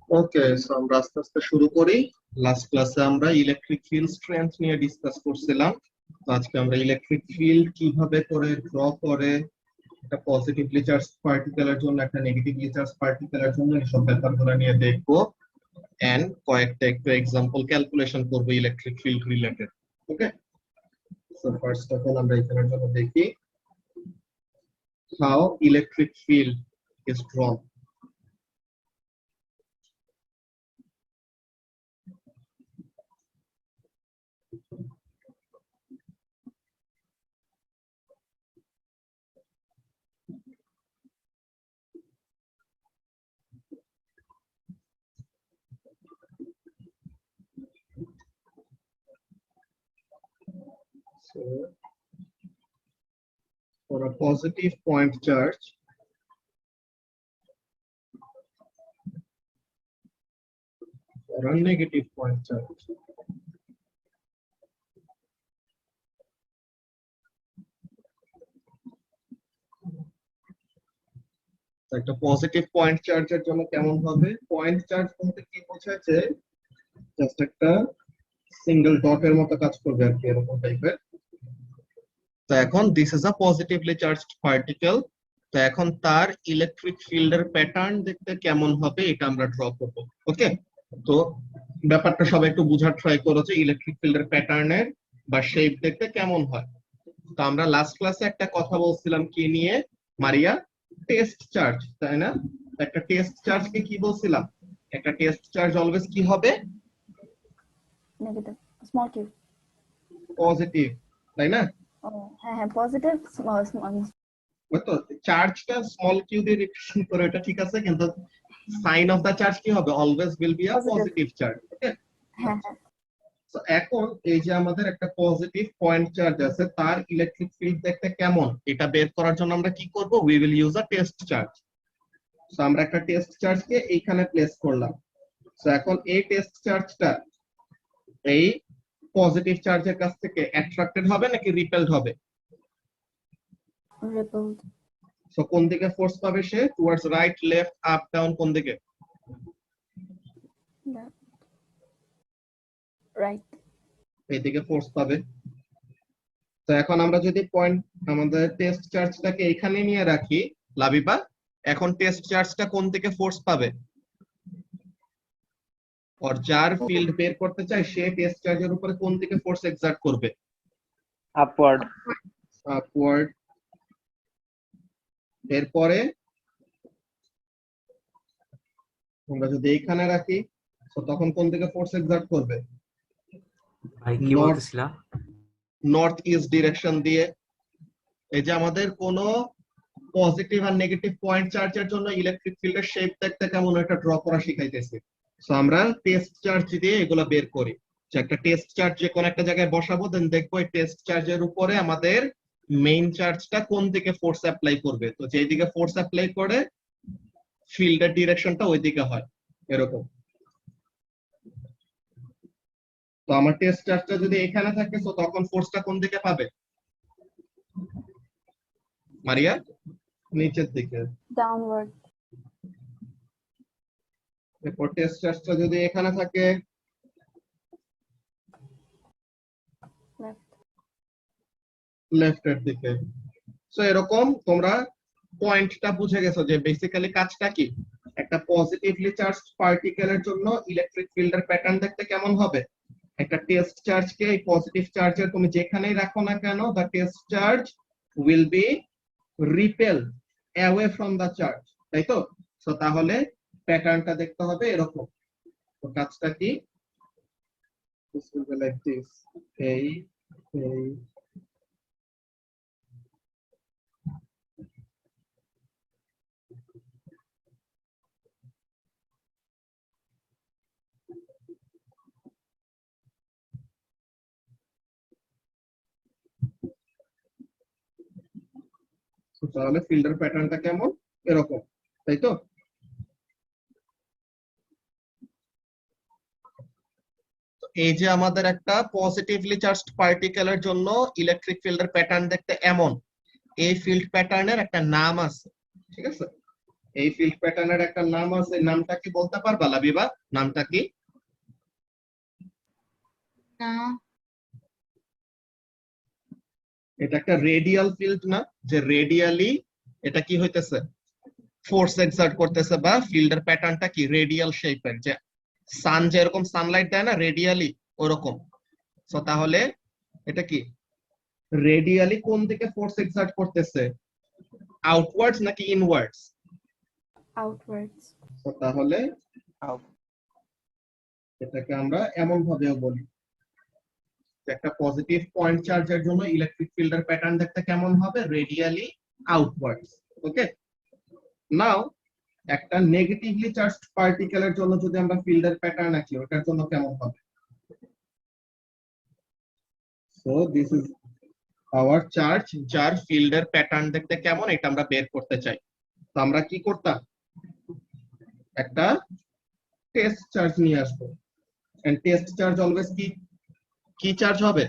ওকে, so আমরা আস্তে আস্তে শুরু করি। লাস্ট ক্লাসে আমরা ইলেকট্রিক ফিল্ড স্ট্রেংথ নিয়ে ডিসকাস করছিলাম। তো আজকে আমরা ইলেকট্রিক ফিল্ড কিভাবে করে ড্র করে একটা পজিটিভলি চার্জ পার্টিকেলের জন্য একটা নেগেটিভলি চার্জ পার্টিকেলের জন্য এইসব ব্যাপারগুলো নিয়ে দেখবো, এন্ড কয়েকটা একটু এক্সাম্পল ক্যালকুলেশন করবো electric field related. Okay, so first of all আমরা এখানের জন্য দেখি how electric field is drawn. So for a positive point charge, or a negative point charge, একটা পজিটিভ পয়েন্ট চার্জের জন্য কেমন হবে? পয়েন্ট চার্জ বলতে কি বোঝায় যে জাস্ট একটা সিঙ্গেল ডটের মতো কাজ করবে আর কি, এরকম টাইপের। তো এখন this is a positively charged particle. তো এখন তার ইলেকট্রিক ফিল্ডের প্যাটার্ন দেখতে কেমন হবে এটা আমরা ড্র করব। ওকে, তো ব্যাপারটা সবাই একটু বুঝার ট্রাই করো যে ইলেকট্রিক ফিল্ডের প্যাটার্নের বা শেপ দেখতে কেমন হয়। তো আমরা লাস্ট ক্লাসে একটা কথা বলছিলাম কি নিয়ে, মারিয়া? টেস্ট চার্জ, তাই না? একটা টেস্ট চার্জকে কি বলছিলাম? একটা টেস্ট চার্জ অলওয়েজ কি হবে? Negative small Q. পজিটিভ, তাই না? ও হ্যাঁ হ্যাঁ, পজিটিভ স্মল ওই তো চার্জটা স্মল কিউ দিয়ে রিপ্রেজেন্ট করে, এটা ঠিক আছে, কিন্তু সাইন অফ দা চার্জ কি হবে? Always will be a positive charge. Okay, হ্যাঁ হ্যাঁ। তো এখন এই যে আমাদের একটা পজিটিভ পয়েন্ট চার্জ আছে, তার ইলেকট্রিক ফিল্ড দেখতে কেমন এটা বের করার জন্য আমরা কি করব? We will use a test charge. So আমরা একটা টেস্ট চার্জকে এইখানে প্লেস করলাম। সো এখন এই টেস্ট চার্জটা এই পজিটিভ চার্জের কাছ থেকে অ্যাট্রাক্টেড হবে নাকি রিপেলড হবে? রিপেলড। সো কোন দিকে ফোর্স পাবে সে? Towards right, left, up, down, কোন দিকে? রাইট। এইদিকে ফোর্স পাবে। তো এখন আমরা যদি পয়েন্ট আমাদের টেস্ট চার্জটাকে এখানে নিয়ে রাখি, লাবিবা, এখন টেস্ট চার্জটা কোন দিকে ফোর্স পাবে? আর যার ফিল্ড বের করতে চায় সে টেস্ট চার্জের উপরে কোন দিকে ফোর্স এক্সার্ট করবে? আপওয়ার্ড। আপওয়ার্ড। এরপরে আমরা যদি এইখানে রাখি, তো তখন কোন দিকে ফোর্স এক্সার্ট করবে? ভাই কি বলতেছিলা? নর্থ ইস্ট ডিরেকশন দিয়ে। এই যে আমাদের কোন পজিটিভ আর নেগেটিভ পয়েন্ট চার্জের জন্য ইলেকট্রিক ফিল্ডের শেপ দেখতে কেমন এটা ড্র করা শিখাইতেছি। সো আমরা টেস্ট চার্জ দিয়ে এগুলো বের করি। যে একটা টেস্ট চার্জ যে কোন একটা জায়গায় বসাবো, দেন দেখবো এই টেস্ট চার্জের উপরে আমাদের মেইন চার্জটা কোন দিকে ফোর্স অ্যাপ্লাই করবে। তো যেই দিকে ফোর্স অ্যাপ্লাই করে ফিল্ডের ডিরেকশনটা ওই দিকে হয়, এরকম। তো আমার টেস্ট চার্জটা যদি এখানে থাকে, তো তখন ফোর্সটা কোন দিকে পাবে মারিয়া? নিচের দিকে। ডাউনওয়ার্ড। এরপর টেস্ট চার্জটা যদি এখানে থাকে, লেফট। লেফটের দিকে। সো এরকম তোমরা পয়েন্টটা বুঝে গেছো যে বেসিক্যালি কাজটা কি। একটা পজিটিভলি চার্জড পার্টিকেলের জন্য ইলেকট্রিক ফিল্ডের প্যাটার্ন দেখতে কেমন হবে? একটা টেস্ট চার্জকে এই পজিটিভ চার্জের তুমি যেখানেই রাখো না কেন, the test charge will be repel away from the charge, তাই তো? সো তাহলে প্যাটার্নটা দেখতে হবে এরকম। তো কাজটা কি? This will be like this. এই এই তাহলে ফিল্ডের প্যাটার্নটা কেমন? এরকম, তাই তো? এই যে আমাদের একটা পজিটিভলি চার্জড পার্টিকেলের জন্য ইলেকট্রিক ফিল্ডের প্যাটার্ন দেখতে এমন। এই ফিল্ড প্যাটার্নের একটা নাম আছে, ঠিক আছে? এই ফিল্ড প্যাটার্নের একটা নাম আছে, নামটা কি বলতে পারবা লাবিবা? নামটা কি? না, এটা একটা রেডিয়াল ফিল্ড না, যে রেডিয়ালি এটা কি হইতেছে, ফোর্স এক্সার্ট করতেছে, বা ফিল্ডের প্যাটার্নটা কি রেডিয়াল শেপের, যে সান যেরকম সানলাইট দেয় না রেডিয়ালি ওরকম। সো তাহলে এটা কি রেডিয়ালি কোন দিকে ফোর্স এক্সার্ট করতেছে, আউটওয়ার্ডস নাকি ইনওয়ার্ডস? Outwards. তো তাহলে Out. এটাকে আমরা এমন ভাবেও বলি যে একটা পজিটিভ পয়েন্ট চার্জের জন্য ইলেকট্রিক ফিল্ডের প্যাটার্ন দেখতে কেমন হবে, রেডিয়ালি আউটওয়ার্ডস। ওকে, নাও একটা নেগেটিভলি চার্জড পার্টিকেলের জন্য যদি আমরা ফিল্ডের প্যাটার্ন আঁকি, ওটার জন্য কেমন হবে? So this is our charge, যার ফিল্ডের প্যাটার্ন দেখতে কেমন এটা আমরা বের করতে চাই। তো আমরা কি করতাম, একটা টেস্ট চার্জ নিয়ে আসবো, এন্ড টেস্ট চার্জ অলওয়েজ কি চার্জ হবে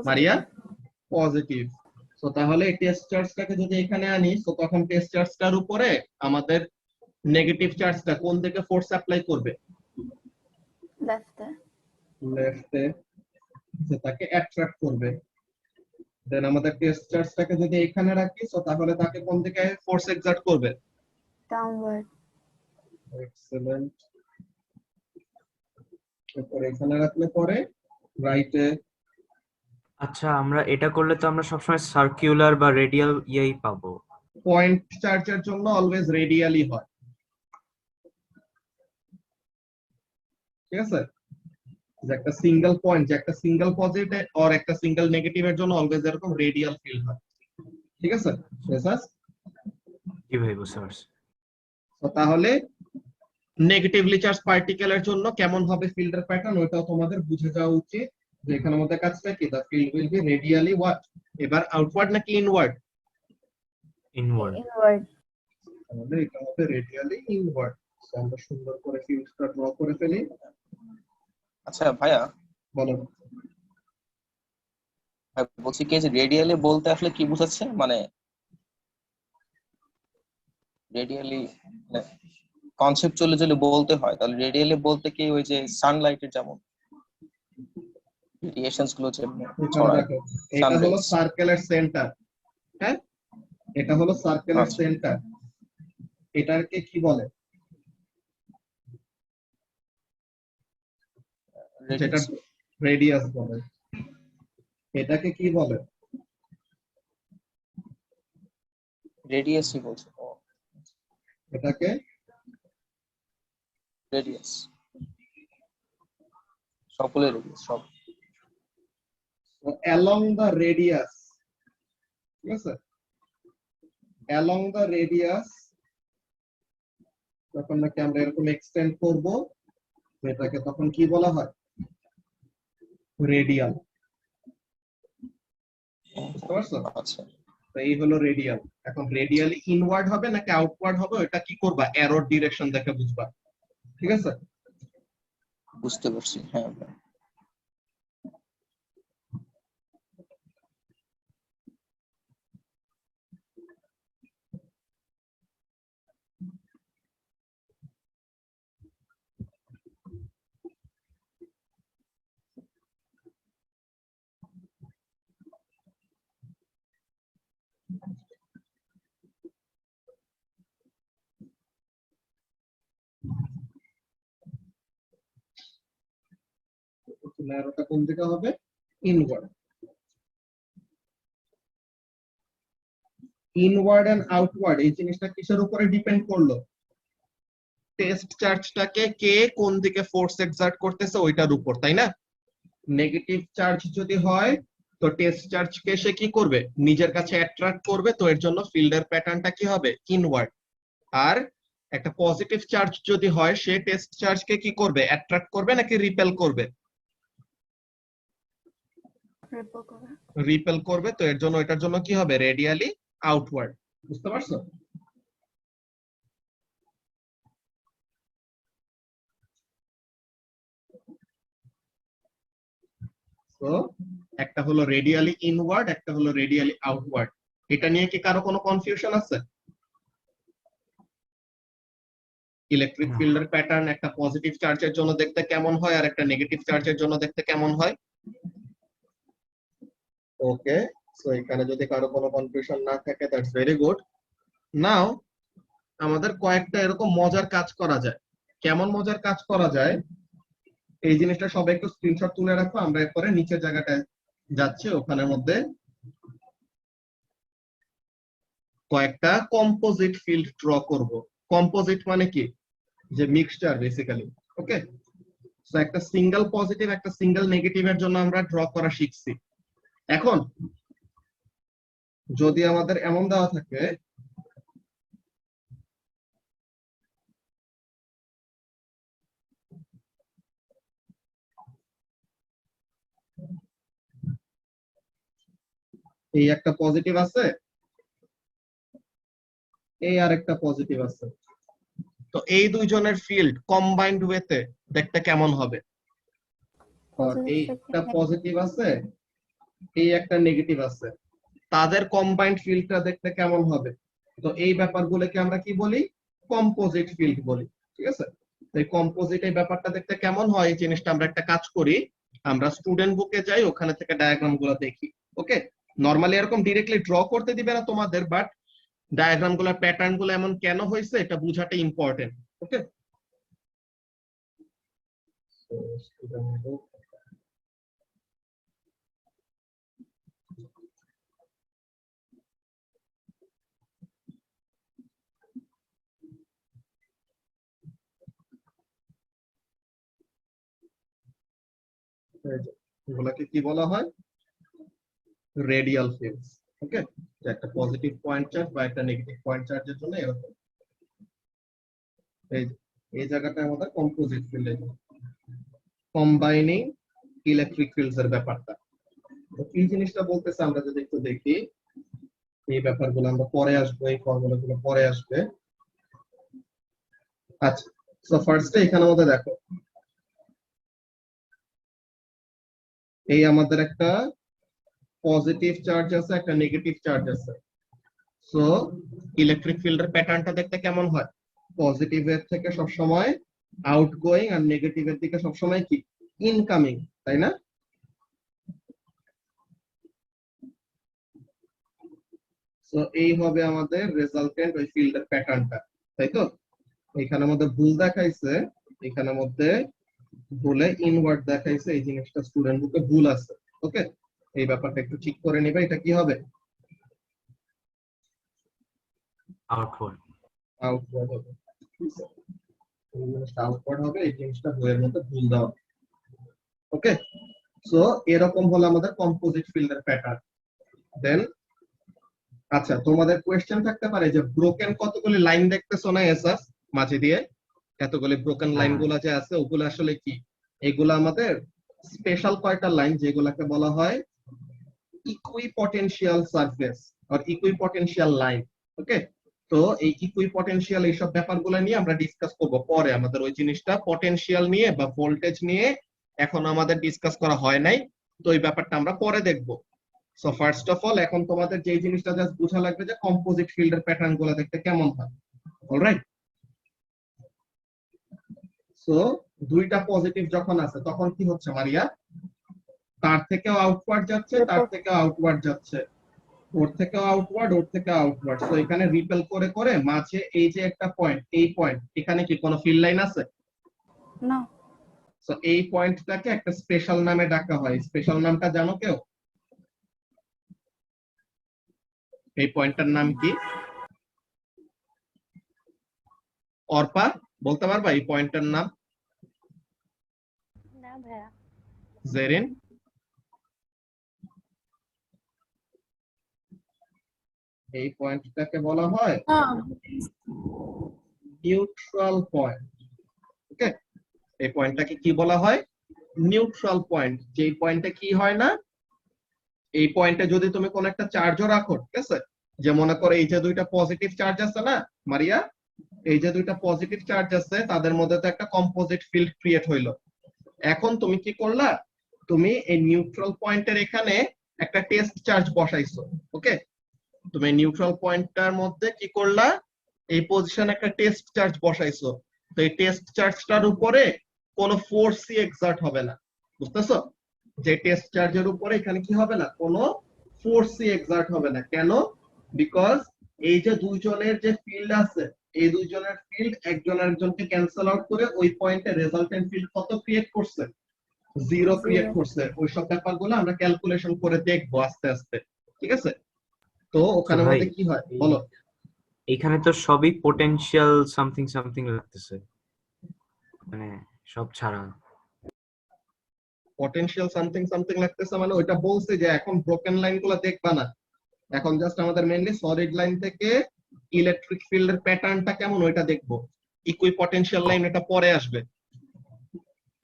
মারিয়া? পজিটিভ। সো তাহলে টেস্ট চার্জটাকে যদি এখানে আনি, তো তখন টেস্ট চার্জটার উপরে আমাদের নেগেটিভ চার্জটা কোন দিকে ফোর্স অ্যাপ্লাই করবে? Left. লেফটে, সেটাকে অ্যাট্রাক্ট করবে। দেন আমাদের টেস্ট চার্জটাকে যদি এখানে রাখি, তো তাহলে তাকে কোন দিকে ফোর্স এক্সার্ট করবে? Downward. এক্সেলেন্ট। এরপর এখানে রাখলে পরে রাইটে। আচ্ছা, আমরা এটা করলে তো আমরা সবসময় সার্কুলার বা রেডিয়াল ইয়েই পাবো। পয়েন্ট চার্জের জন্য অলওয়েজ রেডিয়ালি হয়, ঠিক আছে? যে একটা সিঙ্গেল পয়েন্ট, যে একটা সিঙ্গেল পজিটিভ আর একটা সিঙ্গেল নেগেটিভের জন্য অলওয়েজ এরকম রেডিয়াল ফিল্ড হয়, ঠিক আছে? জি ভাই, বুঝতে পারছি। তো তাহলে নেগেটিভলি চার্জ পার্টিকেলের জন্য কেমন হবে ফিল্ডের প্যাটার্ন, ওইটাও তোমাদের বুঝে যাওয়া উচিত। যে এখানে আমাদের কাজটা কি, the field will be radially what, এবার আউটওয়ার্ড নাকি ইনওয়ার্ড? ইনওয়ার্ড। Inward. তাহলে এটা হবে রেডিয়ালি ইনওয়ার্ড। আমরা সুন্দর করে ফিল্ডটা ড্র করে ফেলি। আচ্ছা ভাইয়া, বলো। বলছি কি যে রেডিয়ালি বলতে আসলে কি বোঝাচ্ছে, মানে রেডিয়ালি কনসেপচুয়ালি যদি বলতে হয় তাহলে রেডিয়ালি বলতে কি ওই যে সানলাইটের যেমন রেডিয়েশনস গুলো যে এখানে ছড়ায়, দেখো, এটা হলো সানরাইজ। সার্কেলের সেন্টার, হ্যাঁ, এটা হলো সার্কেলের আচ্ছা। সেন্টার। এটাকে কি বলে? যেটা রেডিয়াস বলে। এটাকে কি বলে? রেডিয়াসই বলছে। ও, এটাকে রেডিয়াস, সকলের রেডিয়াস সব। along the radius, ঠিক আছে? along the radius যখন নাকি আমরা এরকম এক্সটেন্ড করব, এটাকে তখন কি বলা হয়? রেডিয়াল। বুঝতে পারছো? আচ্ছা, তো এই হলো রেডিয়াল। এখন রেডিয়ালি ইনওয়ার্ড হবে নাকি আউটওয়ার্ড হবে, এটা কি করবা? অ্যারোর ডিরেকশন দেখে বুঝবা, ঠিক আছে? বুঝতে পারছি। হ্যাঁ, অ্যারোটা কোন দিকে হবে? ইনওয়ার্ড। ইনওয়ার্ড এন্ড আউটওয়ার্ড এই জিনিসটা কিসের উপরে ডিপেন্ড করলো? টেস্ট চার্জটাকে কে কোন দিকে ফোর্স এক্সার্ট করতেছে ওইটার উপর, তাই না? নেগেটিভ চার্জ যদি হয়, তো টেস্ট চার্জকে সে কি করবে? নিজের কাছে অ্যাট্রাক্ট করবে, তো এর জন্য ফিল্ডের প্যাটার্নটা কি হবে? ইনওয়ার্ড। আর একটা পজিটিভ চার্জ যদি হয়, সে টেস্ট চার্জকে কি করবে? অ্যাট্রাক্ট করবে নাকি রিপেল করবে? Repel করা। রিপেল করবে, তো এর জন্য এটার জন্য কি হবে? Radially outward. বুঝতে পারছো? তো একটা হলো রেডিয়ালি ইনওয়ার্ড, একটা হলো রেডিয়ালি আউটওয়ার্ড। এটা নিয়ে কি কারো কোনো কনফিউশন আছে? ইলেকট্রিক ফিল্ডের প্যাটার্ন একটা পজিটিভ চার্জের জন্য দেখতে কেমন হয় আর একটা নেগেটিভ চার্জের জন্য দেখতে কেমন হয়? ওকে, সো এখানে যদি কারো কোনো কনফিউশন না থাকে, দ্যাটস ভেরি গুড। নাও আমাদের কয়েকটা এরকম মজার কাজ করা যায়। কেমন মজার কাজ করা যায় এই জিনিসটা সবাই একটু স্ক্রিনশট তুলে রাখো, আমরা এরপরে নিচের জায়গাটায় যাচ্ছি, ওখানের মধ্যে কয়েকটা কম্পোজিট ফিল্ড ড্র করব। কম্পোজিট মানে কি? যে মিক্সচার বেসিক্যালি। ওকে, সো একটা সিঙ্গেল পজিটিভ একটা সিঙ্গেল নেগেটিভের জন্য আমরা ড্র করা শিখছি। এখন যদি আমাদের এমন দেওয়া থাকে এই একটা পজিটিভ আছে, এই আর একটা পজিটিভ আছে, তো এই দুইজনের ফিল্ড কম্বাইন্ড ওয়েতে দেখতে কেমন হবে? আর এই একটা পজিটিভ আছে, এই একটা নেগেটিভ আছে, তাদের কম্বাইন্ড ফিল্ডটা দেখতে কেমন হবে? তো এই ব্যাপারগুলোকে আমরা কি বলি? কম্পোজিট ফিল্ড বলি। ঠিক আছে, এই কম্পোজিট এই ব্যাপারটা দেখতে কেমন হয় এই জিনিসটা আমরা একটা কাজ করি, আমরা স্টুডেন্ট বুকে যাই, ওখানে থেকে ডায়াগ্রাম গুলো দেখি। ওকে, নরমালি এরকম ডিরেক্টলি ড্র করতে দিবে না তোমাদের, বাট ডায়াগ্রাম গুলো প্যাটার্ন গুলো এমন কেন হয়েছে এটা বোঝাটা ইম্পর্টেন্ট। ওকে, এগুলাকে কি বলা হয়? Radial fields. ওকে, একটা পজিটিভ পয়েন্ট চার্জ বা একটা নেগেটিভ পয়েন্ট চার্জের জন্য এরকম এই জায়গাটা আমাদের composite field, combining electric fields এর ব্যাপারটা। তো এই জিনিসটা বলতেছে আমরা যদি একটু দেখি, এই ব্যাপারগুলো আমরা পরে আসবো, এই ফর্মুলাগুলো পরে আসবে। আচ্ছা, সো ফার্স্টে এখানে আমাদের দেখো এই আমাদের একটা পজিটিভ চার্জ আছে, একটা নেগেটিভ চার্জ আছে। সো ইলেকট্রিক ফিল্ডের প্যাটার্নটা দেখতে কেমন হয়? পজিটিভের থেকে সবসময় আউটগোয়িং আর নেগেটিভের দিকে সবসময় কি? ইনকামিং, তাই না? সো এই হবে আমাদের রেজাল্টেন্ট ওই ফিল্ডের প্যাটার্নটা, তাই তো? এখানে মধ্যে ভুল দেখাইছে, এখানে মধ্যে ভুলে ইনওয়ার্ড দেখাইছে, এই জিনিসটা স্টুডেন্ট বুকে ভুল আছে। ওকে, এই ব্যাপারটা একটু ঠিক করে নিবে। এটা কি হবে? আউটওয়ার্ড। আউটওয়ার্ড হবে। এই জিনিসটা আউটওয়ার্ড হবে, এই জিনিসটা বইয়ের মধ্যে ভুল দেওয়া। ওকে, সো এরকম হলো আমাদের কম্পোজিট ফিল্ডের প্যাটার্ন। দেন আচ্ছা, তোমাদের কোয়েশ্চেন থাকতে পারে যে ব্রোকেন কতগুলি লাইন দেখতেছো না এসএস মাঝে দিয়ে, এতগুলি ব্রোকেন লাইন গুলো যে আছে ওগুলো আসলে কি? এগুলো আমাদের স্পেশাল কয়টা লাইন যেগুলোকে বলা হয় ইকুইপটেনশিয়াল সারফেস আর ইকুইপটেনশিয়াল লাইন। ওকে, তো এই ইকুইপটেনশিয়াল এইসব ব্যাপারগুলো নিয়ে আমরা ডিসকাস করব পরে। আমাদের ওই জিনিসটা পটেনশিয়াল নিয়ে বা ভোল্টেজ নিয়ে এখন আমাদের ডিসকাস করা হয় নাই, তো এই ব্যাপারটা আমরা পরে দেখবো। সো ফার্স্ট অফ অল এখন তোমাদের যে জিনিসটা জাস্ট বোঝা লাগবে যে কম্পোজিট ফিল্ডের প্যাটার্ন গুলো দেখতে কেমন হয়। অলরাইট, সো দুইটা পজিটিভ যখন আছে তখন কি হচ্ছে মারিয়া? তার থেকেও আউটওয়ার্ড যাচ্ছে, তার থেকেও আউটওয়ার্ড যাচ্ছে, ওর থেকেও আউটওয়ার্ড, ওর থেকে আউটওয়ার্ড। সো এখানে রিপেল করে করে মাঝে এই যে একটা পয়েন্ট, এই পয়েন্ট, এখানে কি কোনো ফিল্ড লাইন আছে? না। সো এই পয়েন্টটাকে একটা স্পেশাল নামে ডাকা হয়। স্পেশাল নামটা জানো কেউ? এই পয়েন্টটার নাম কি? অর্পা বলতে পারবা এই পয়েন্টটার নাম? না ভাইয়া। জেরিন? এই পয়েন্টটাকে বলা হয় নিউট্রাল পয়েন্ট। ওকে, এই পয়েন্টটাকে কি বলা হয়? Neutral point. যে পয়েন্টে কি হয় না, এই পয়েন্টে যদি তুমি কোন একটা চার্জও রাখো, ঠিক আছে, যে মনে করো এই যে দুইটা পজিটিভ চার্জ আছে না মারিয়া, এই যে দুইটা পজিটিভ চার্জ আছে তাদের মধ্যে তো একটা কম্পোজিট ফিল্ড ক্রিয়েট হইলো। এখন তুমি কি করলা? তুমি এই নিউট্রাল পয়েন্টের এখানে একটা টেস্ট চার্জ বসাইছো। ওকে, তুমি নিউট্রাল পয়েন্টটার মধ্যে কি করলা? এই পজিশনে একটা টেস্ট চার্জ বসাইছো। তো এই টেস্ট চার্জটার উপরে কোনো ফোর্সই এক্সার্ট হবে না, বুঝতেছো? যে টেস্ট চার্জের উপরে এখানে কি হবে না, কোনো ফোর্সই এক্সার্ট হবে না। কেন? বিকজ এই যে দুইজনের যে ফিল্ড আছে, এই দুইজনের ফিল্ড একজন আরেকজনকে ক্যান্সেল আউট করে ওই পয়েন্টে রেজাল্টেন্ট ফিল্ড কত ক্রিয়েট করছে, জিরো ক্রিয়েট করছে। ওইসব ব্যাপারগুলো আমরা ক্যালকুলেশন করে দেখবো আস্তে আস্তে, ঠিক আছে? তো ওখানে ভাই, মধ্যে কি হয় বলো? এখানে তো সবই পোটেনশিয়াল সামথিং সামথিং লাগতেছে, মানে সব ছাড়া। পটেনশিয়াল সামথিং সামথিং লাগতেছে মানে ওইটা বলছে যে এখন ব্রোকেন লাইন গুলো দেখবা না, এখন জাস্ট আমাদের মেইনলি সলিড লাইন থেকে ইলেকট্রিক ফিল্ডের প্যাটার্নটা কেমন ওইটা দেখবো। ইকুই পটেনশিয়াল লাইন এটা পরে আসবে।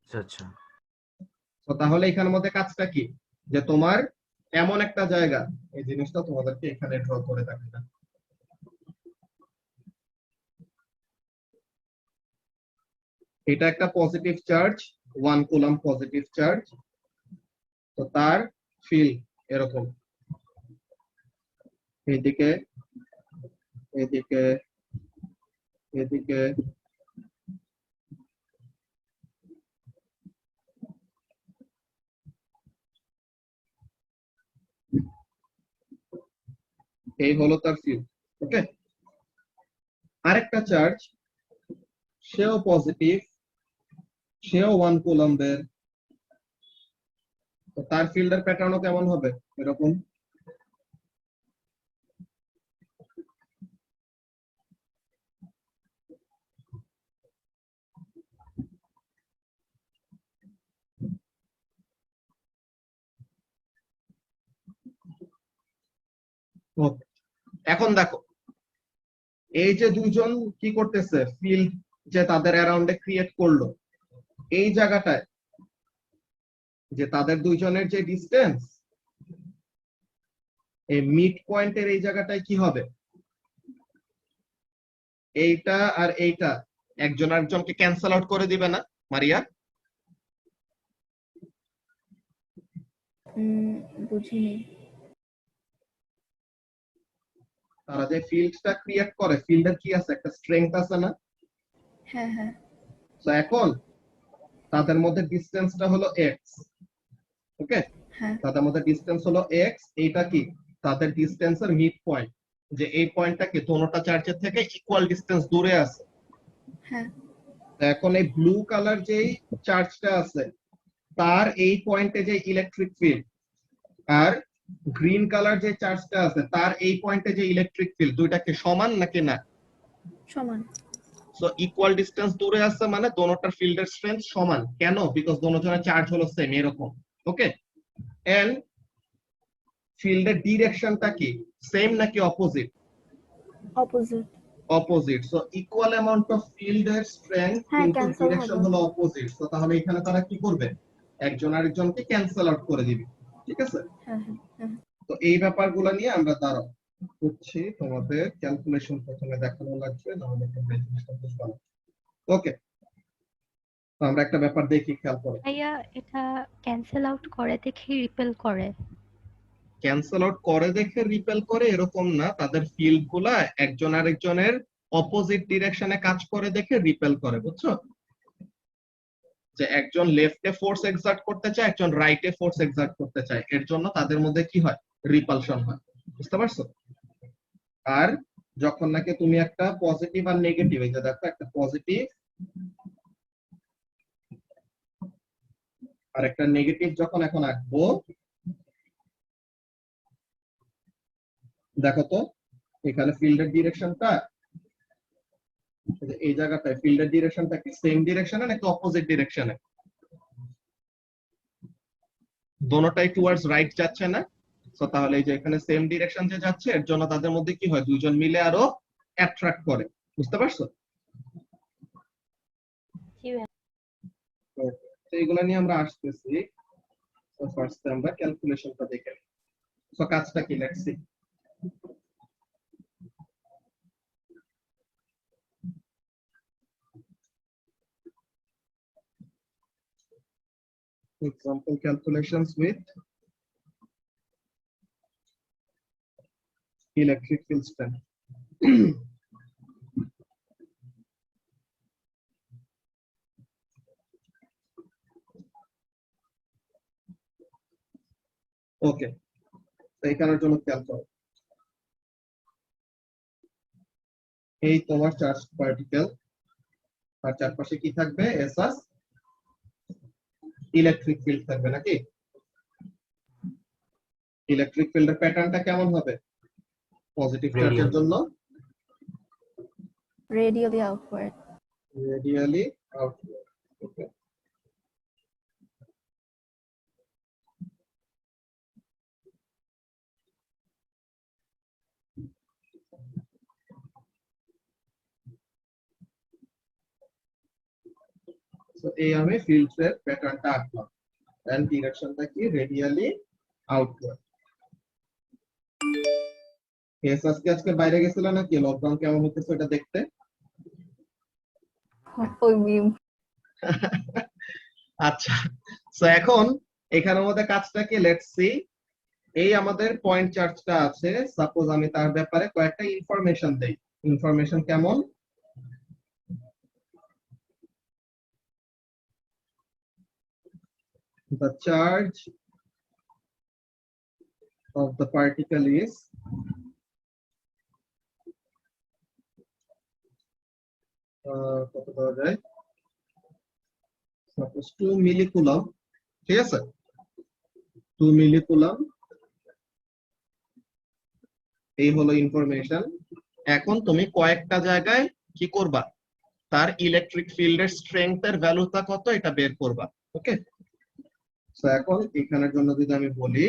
আচ্ছা আচ্ছা। তো তাহলে এখানের মধ্যে কাজটা কি, যে তোমার এমন একটা জায়গা, এই জিনিসটা তোমাদেরকে এখানে ড্র করে রাখতে হবে। এটা একটা positive charge, 1 coulomb positive charge. তো তার ফিল্ড এরকম, এইদিকে এদিকে এদিকে এই হলো তার ফিল্ড। ওকে, আরেকটা চার্জ, সেও পজিটিভ, সেও 1 কুলম্বের। তো তার ফিল্ডের প্যাটার্নও কেমন হবে, এরকম। Okay, এখন দেখো এই যে দুইজন কি করতেছে, ফিল্ড যে তাদের অ্যারাউন্ডে ক্রিয়েট করলো, এই জায়গাটায় যে তাদের দুইজনের যে ডিস্টেন্স, এই মিড পয়েন্টের এই জায়গাটায় কি হবে, এইটা আর এইটা একজন আরেকজনকে ক্যান্সেল আউট করে দিবে না মারিয়া? বুঝিনি। তারা যে ফিল্ডটা ক্রিয়েট করে, ফিল্ডের কি আছে, একটা স্ট্রেংথ আছে না? হ্যাঁ হ্যাঁ তো এখন তাদের মধ্যে ডিস্টেন্সটা হলো এক্স। ওকে, হ্যাঁ তাদের মধ্যে ডিস্টেন্স হলো এক্স। এইটা কি তাদের ডিস্টেন্সের মিড পয়েন্ট, যে এই পয়েন্টটা কি দোনোটা চার্জের থেকে ইকুয়াল ডিস্টেন্স দূরে আছে। হ্যাঁ এখন এই ব্লু কালার যেই চার্জটা আছে, তার এই পয়েন্টে যে ইলেকট্রিক ফিল্ড, আর গ্রিন কালার যে চার্জটা আছে তার এই পয়েন্টে যে ইলেকট্রিক ফিল্ড, দুইটাকে সমান নাকি না? সমান। সো ইকুয়াল ডিসটেন্স দূরে আছে মানে দোনোটার ফিল্ডের স্ট্রেংথ সমান। কেন? বিকজ দোনোজনের চার্জ হলো সেম, এরকম। ওকে, এন্ড ফিল্ডের ডিরেকশনটা কি, সেম নাকি opposite? Opposite. Opposite. So equal amount of ফিল্ডের স্ট্রেংথ, হ্যাঁ কিন্তু ক্যান্সেল ডিরেকশন হবে। হলো অপোজিট। তো তাহলে এখানে তারা কি করবে, একজন আরেকজনকে ক্যান্সেল আউট করে দিবে, ঠিক আছে? হ্যাঁ হ্যাঁ হ্যাঁ তো এই ব্যাপারগুলো নিয়ে আমরা দাঁড়াও করছি, তোমাদের ক্যালকুলেশন প্রথমে দেখানো লাগবে, নাহলে তোমরা এই জিনিসটা বুঝবে না। ওকে, তো আমরা একটা ব্যাপার দেখি, খেয়াল করো। ভাইয়া এটা ক্যান্সেল আউট করে দেখে রিপেল করে। ক্যান্সেল আউট করে দেখে রিপেল করে এরকম না, তাদের ফিল্ড গুলা একজন আরেকজনের অপোজিট ডিরেকশনে কাজ করে দেখে রিপেল করে, বুঝছো? যে একজন লেফটে ফোর্স এক্সার্ট করতে চায়, একজন রাইটে ফোর্স এক্সার্ট করতে চায়, এর জন্য তাদের মধ্যে কি হয়, রিপালশন হয়। বুঝতে পারছো? আর যখন নাকি তুমি একটা পজিটিভ আর নেগেটিভ, এই যে দেখো একটা পজিটিভ আর একটা নেগেটিভ যখন এখন আঁকবো, দেখো তো এখানে ফিল্ডের ডিরেকশনটা, এই জায়গাটায় ফিল্ডের ডিরেকশনটা কি সেম ডিরেকশনে নাকি অপোজিট ডিরেকশনে? দোনোটাই টুয়ার্ডস রাইট যাচ্ছে না? তো তাহলে এই যে এখানে সেম ডিরেকশন যে যাচ্ছে, এর জন্য তাদের মধ্যে কি হয়, দুইজন মিলে আরো অ্যাট্রাক্ট করে। বুঝতে পারছো? জি ভাইয়া। তো এইগুলা নিয়ে আমরা আসতেছি। তো ফার্স্ট আমরা ক্যালকুলেশনটা দেখে নিই। তো কাজটা কি, let's see. Example calculations with electric field strength. ওকে, তো এখানের জন্য খেয়াল করো, এই তোমার চার্জ পার্টিকেল, আর চারপাশে কি থাকবে? এসআস ইলেকট্রিক ফিল্ড থাকবে নাকি? ইলেকট্রিক ফিল্ডের প্যাটার্নটা কেমন হবে পজিটিভ চার্জের Radial. জন্য? Radially outward. Radially outward. Okay, so এই আমি ফিল্ডের প্যাটার্নটা আঁকলাম, এন্ড ডিরেকশনটা কি? Radially outward. এসআস কি আজকে বাইরে গেছিল নাকি লকডাউন কেমন হতেছে এটা দেখতে? ওই মিম। আচ্ছা, সো এখন এখানের মধ্যে কাজটা কি? লেটস সি, এই আমাদের পয়েন্ট চার্জটা আছে, সাপোজ আমি তার ব্যাপারে কয়েকটা ইনফরমেশন দেই। ইনফরমেশন কেমন? The charge of the particle is কত দেওয়া যায়? সাপোজ 2 মিলিকুলাম, ঠিক আছে? 2 মিলিকুলাম, এই হলো ইনফরমেশন। এখন তুমি কয়েকটা জায়গায় কি করবা? তার ইলেকট্রিক ফিল্ডের স্ট্রেংথের ভ্যালুটা কত এটা বের করবা। ওকে, সো এখন এখানের জন্য যদি আমি বলি,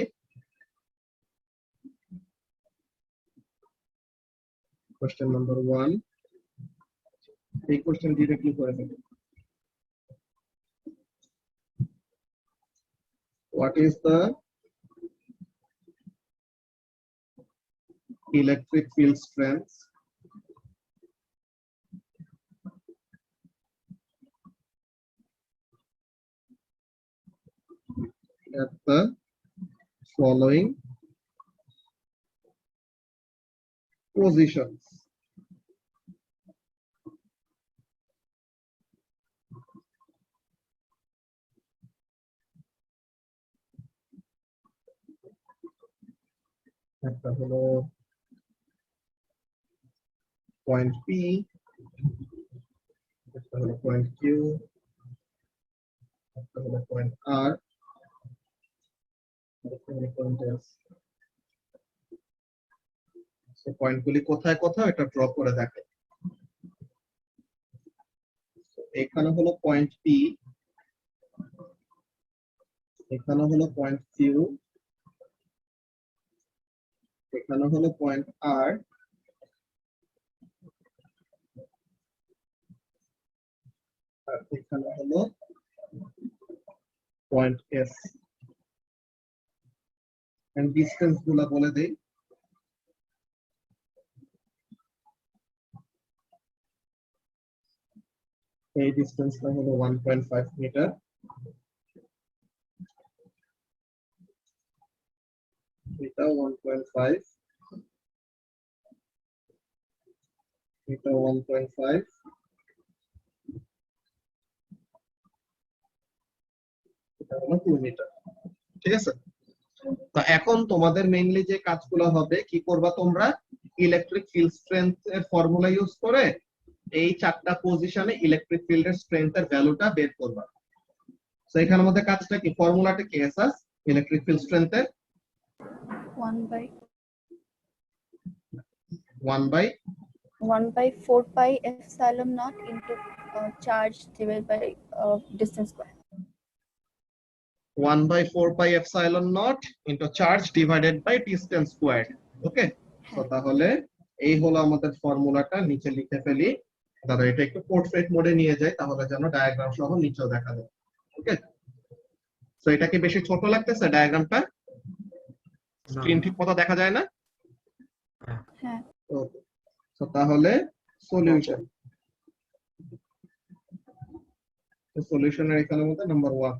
কোশ্চেন নাম্বার 1, এই কোশ্চেন ডিরেক্টলি করে ফেলি। What is the electric field strength at the following positions? একটা হলো পয়েন্ট পি, একটা হলো পয়েন্ট কিউ, একটা হলো পয়েন্ট আর, একটা হলো পয়েন্ট এস। সো পয়েন্টগুলি কোথায় কোথায় এটা ড্র করে দেখে। এখানে হলো পয়েন্ট পি, এখানে হলো পয়েন্ট কিউ, এখানে হলো পয়েন্ট আর, আর এখানে হলো পয়েন্ট এস। এন্ড ডিসটেন্স গুলা বলে দেই। এই ডিসটেন্সটা হলো 1.5 মিটার, এটা 1.5, এটা 1.5, এটা হলো 2 মিটার। ঠিক আছে, তো এখন তোমাদের মেইনলি যে কাজগুলো হবে, কি করবা তোমরা? ইলেকট্রিক ফিল্ড স্ট্রেংথ এর ফর্মুলা ইউজ করে এই চারটা পজিশনে ইলেকট্রিক ফিল্ডের স্ট্রেংথের ভ্যালুটা বের করবা। তো এখানের মধ্যে কাজটা কি? ফর্মুলাটা কি? এসআস electric field স্ট্রেংথের 1 by 4 pi epsilon naught into charge divided by distance square. 1 by 4 pi epsilon naught into charge divided by distance squared. ওকে, তো তাহলে এই হলো আমাদের ফর্মুলাটা, নিচে লিখে ফেলি। দাদা এটা একটু পোর্ট্রেট মোডে নিয়ে যাই, তাহলে যেন ডায়াগ্রাম সহ নিচেও দেখা যায়। ওকে, তো এটা কি বেশি ছোট লাগতেছে ডায়াগ্রামটা? স্ক্রিন ঠিক মতো দেখা যায় না? হ্যাঁ। ওকে, তো তাহলে সলিউশন, তো সলিউশনের এখানের মধ্যে নাম্বার 1,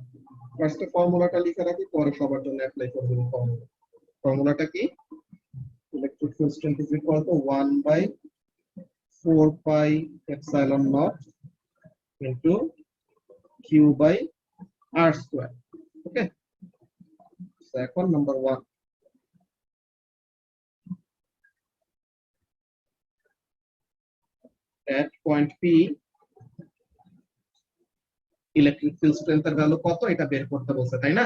ফার্স্ট ফর্মুলাটা লিখে রাখি, পরে সবার জন্য অ্যাপ্লাই করে দেব ফর্মুলা। ফর্মুলাটা কি? Electric field strength is equal to 1 by 4 pi epsilon naught into Q by R square. Okay, এখন number 1, at point P electric field স্ট্রেংথের ভ্যালু কত এটা বের করতে বলছে, তাই না?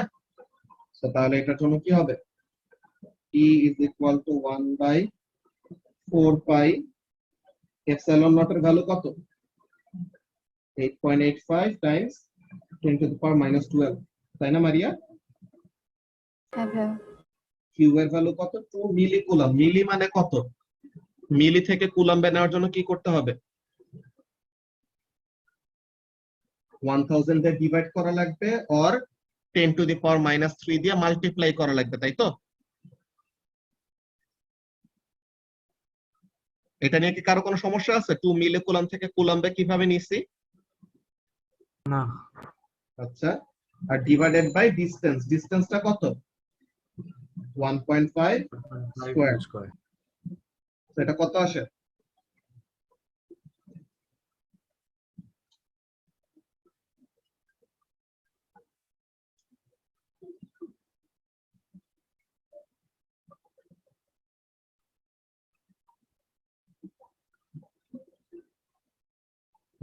তো তাহলে এটার জন্য কি হবে? E is equal to 1/4 pi epsilon naught এর ভ্যালু কত? 8.85 times 10 to the power minus 12, তাই না মারিয়া? হ্যাঁ ভাইয়া। Q এর ভ্যালু কত? 2 মিলি কুলাম। মিলি মানে কত? মিলি থেকে কুলাম্বে নেওয়ার জন্য কি করতে হবে? 1000 দিয়ে ডিভাইড করা লাগবে or 10 to the power minus 3 দিয়ে মাল্টিপ্লাই করা লাগবে, তাই তো? এটা নিয়ে কি কারো কোনো সমস্যা আছে? 2 মিলি কুলাম থেকে কুলাম্বে কিভাবে নিছি? না, আচ্ছা, আর ডিভাইডেড বাই ডিসটেন্স। ডিসটেন্সটা কত? 1.5 স্কয়ার। এটা কত আসে?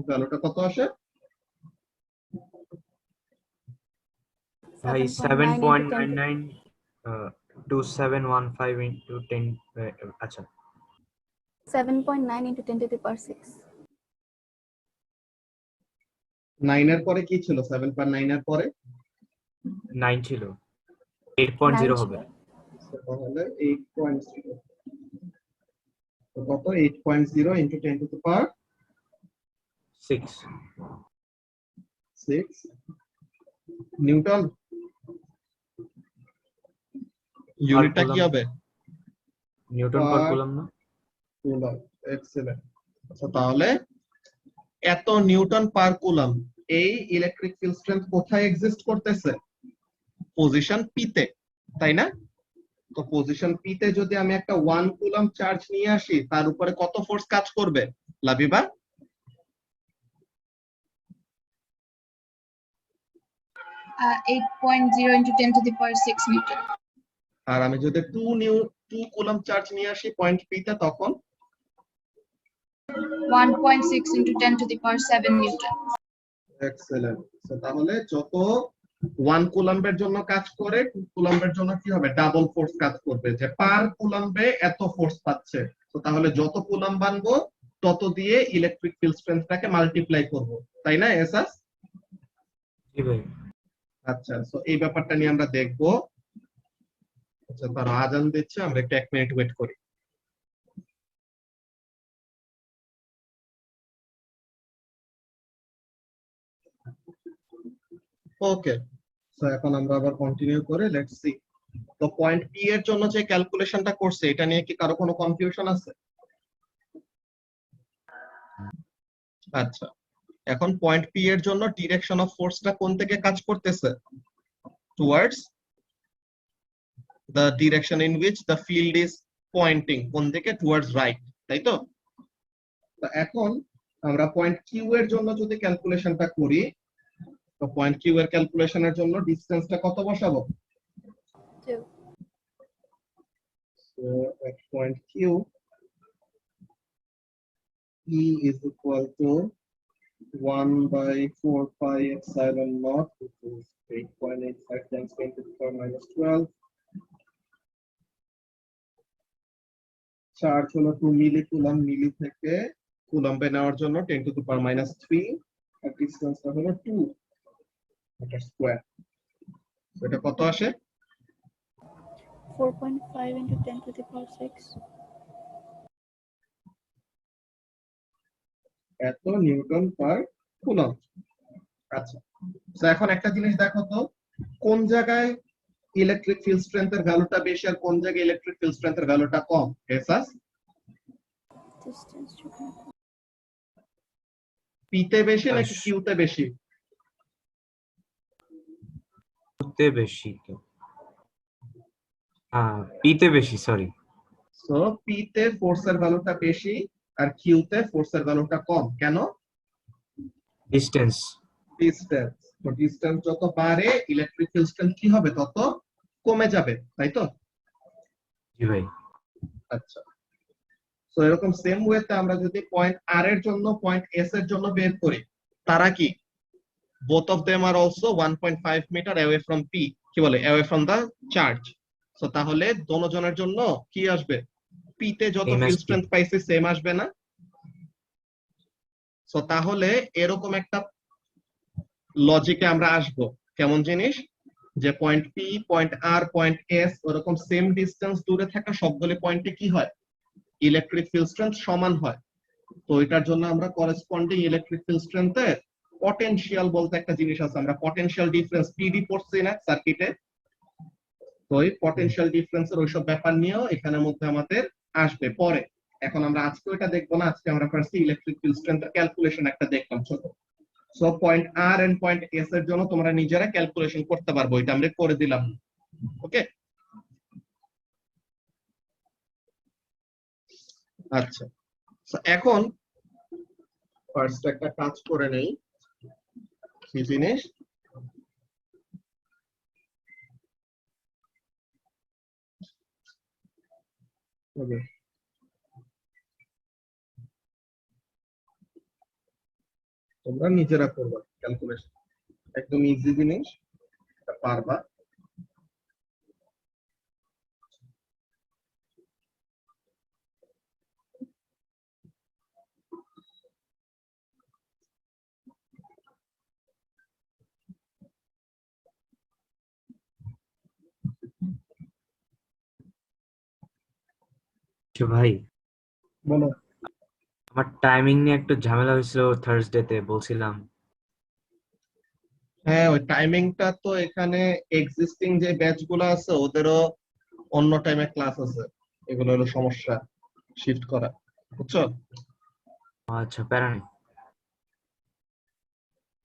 ভ্যালুটা কত আসে? ভাই 7.99 2715 into 10 আচ্ছা 7.9 into 10 to the power 6. 9 এর পরে কি ছিল? 7.9 এর পরে 9 ছিল, 8.0 হবে। তাহলে 8.0, তো কত? 8.0 into 10 to the power 6 newton. ইউনিটটা কি কুলাম। হবে? নিউটন পার কুলাম না? কুলাম। এক্সেলেন্ট। আচ্ছা, তাহলে এত নিউটন পার কুলাম এই ইলেকট্রিক ফিল্ড স্ট্রেংথ কোথায় এক্সিস্ট করতেছে? পজিশন পি তে, তাই না? তো পজিশন পি তে যদি আমি একটা 1 কুলাম চার্জ নিয়ে আসি, তার উপরে কত ফোর্স কাজ করবে Labiba? 8.0 into 10 to the power 6 Newton. আর আমি যদি 2 কুলাম চার্জ নিয়ে আসি পয়েন্ট পি তে, তখন 1.6 into 10 to the power 7 Newton. Excellent. তাহলে যত 1 কুলাম্বের জন্য কাজ করে 2 কুলাম্বের জন্য কি হবে? ডাবল ফোর্স কাজ করবে, যে পার কুলাম্বে এত ফোর্স পাচ্ছে। তো তাহলে যত কুলাম বানবো তত দিয়ে ইলেকট্রিক ফিল্ড স্ট্রেংথটাকে মাল্টিপ্লাই করব, তাই না এসাস? জি ভাই। আচ্ছা, সো এই ব্যাপারটা নিয়ে আমরা দেখব। আচ্ছা, তারা আজান দিচ্ছে, আমরা একটু 1 মিনিট ওয়েট করি। ওকে, সো এখন আমরা আবার কন্টিনিউ করে লেটস সি। তো পয়েন্ট পি এর জন্য যে ক্যালকুলেশনটা করছে, এটা নিয়ে কি কারো কোনো কনফিউশন আছে? আচ্ছা, এখন পয়েন্ট পি এর জন্য ডিরেকশন অফ ফোর্সটা কোন দিকে কাজ করতেছে? Towards the direction in which the field is pointing. কোন দিকে? টুয়ার্ডস রাইট, তাই তো? তো এখন আমরা পয়েন্ট কিউ এর জন্য যদি ক্যালকুলেশনটা করি, তো পয়েন্ট কিউ এর ক্যালকুলেশনের জন্য ডিসটেন্সটা কত বসাবো? 2. So at point Q, E is equal to 1/4 pi epsilon naught, which is 8.85 times 10 to the power minus 12. Charge হলো 2 মিলি কুলাম। মিলি থেকে কুলাম্বে নেওয়ার জন্য 10 to the power minus 3, আর ডিসটেন্সটা হলো 2 এটা স্কয়ার। এটা কত আসে? 4.5 into 10 to the power 6. এত নিউটন পার কুলম। আচ্ছা, তো এখন একটা জিনিস দেখো তো, কোন জায়গায় ইলেকট্রিক ফিল্ড স্ট্রেংথের ভ্যালুটা বেশি আর কোন জায়গায় ইলেকট্রিক ফিল্ড স্ট্রেংথের ভ্যালুটা কম? এসাস Distance to পি তে বেশি নাকি কিউ তে বেশি? তে বেশি তো। পি তে বেশি, সরি। সো পি তে ফোর্সের ভ্যালুটা বেশি আর কিউ তে ফোর্সের ভ্যালুটা কম। কেন? ডিসটেন্স। ডিসটেন্স। তো ডিসটেন্স যত বাড়ে ইলেকট্রিক ফিল্ড স্ট্রেংথ কি হবে? তত কমে যাবে, তাই তো? জি ভাই। আচ্ছা, তো এরকম সেম ওয়েতে আমরা যদি পয়েন্ট আর এর জন্য পয়েন্ট এস এর জন্য বের করি, তারা কি both of them are also 1.5 meter away from P, কি বলে away from the charge. So তাহলে দোনোজনের জন্য কি আসবে, P তে যত Same as field P. Strength পাইছে সেম আসবে না? সো তাহলে এরকম একটা লজিকে আমরা আসবো, কেমন জিনিস, যে পয়েন্ট পি, পয়েন্ট আর, পয়েন্ট এস ওরকম সেম ডিসটেন্স দূরে থাকা সবগুলো পয়েন্টে কি হয়, ইলেকট্রিক ফিল্ড স্ট্রেংথ সমান হয়। তো এটার জন্য আমরা করেসপন্ডিং ইলেকট্রিক ফিল্ড স্ট্রেংথের পটেনশিয়াল বলতে একটা জিনিস আছে, আমরা পটেনশিয়াল ডিফারেন্স পিডি পড়ছি না সার্কিটে, তো এই পটেনশিয়াল ডিফারেন্সের ওইসব ব্যাপার নিয়েও এখানের মধ্যে আমাদের আসবে পরে। এখন আমরা আজকে ওইটা দেখবো না, আজকে আমরা ফার্স্ট ইলেকট্রিক ফিল্ড স্ট্রেংথের ক্যালকুলেশন একটা দেখলাম ছোট। সো পয়েন্ট আর এন্ড পয়েন্ট এস এর জন্য তোমরা নিজেরা ক্যালকুলেশন করতে পারবো, এটা আমরা করে দিলাম। ওকে, আচ্ছা, তো এখন ফার্স্ট একটা কাজ করে নেই, কি জিনিস, তোমরা নিজেরা করবা ক্যালকুলেশন, একদম ইজি জিনিস, এটা পারবা। আচ্ছা ভাই, বলো। আমার টাইমিং নিয়ে একটু ঝামেলা হয়েছিল থার্সডে তে, বলছিলাম। হ্যাঁ, ওই টাইমিংটা তো এখানে এক্সিস্টিং যে ব্যাচ গুলো আছে ওদেরও অন্য টাইমে ক্লাস আছে, এগুলো হলো সমস্যা শিফট করা, বুঝছো? আচ্ছা, প্যারা নেই।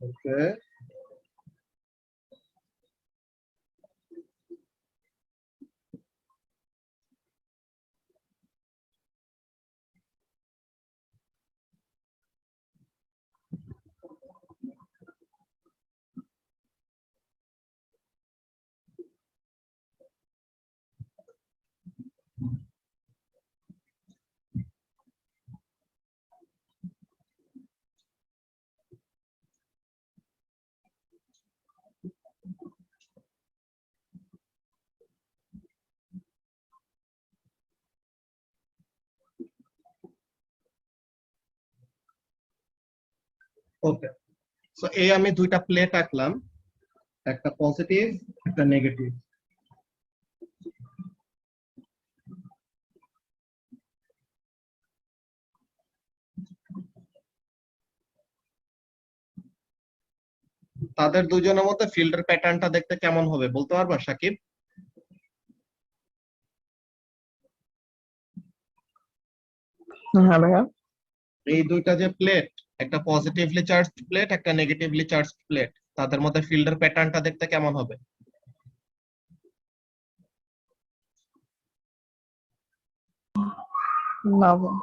ওকে, ওকে, সো এই আমি দুইটা প্লেট আঁকলাম, একটা পজিটিভ একটা নেগেটিভ। তাদের দুজনের মধ্যে ফিল্ডের প্যাটার্নটা দেখতে কেমন হবে বলতে পারবা সাকিব? হ্যাঁ ভাইয়া। এই দুইটা যে প্লেট, একটা পজিটিভলি চার্জড প্লেট একটা নেগেটিভলি চার্জড প্লেট, তাদের মধ্যে ফিল্ডের প্যাটার্নটা দেখতে কেমন হবে? না ভাই।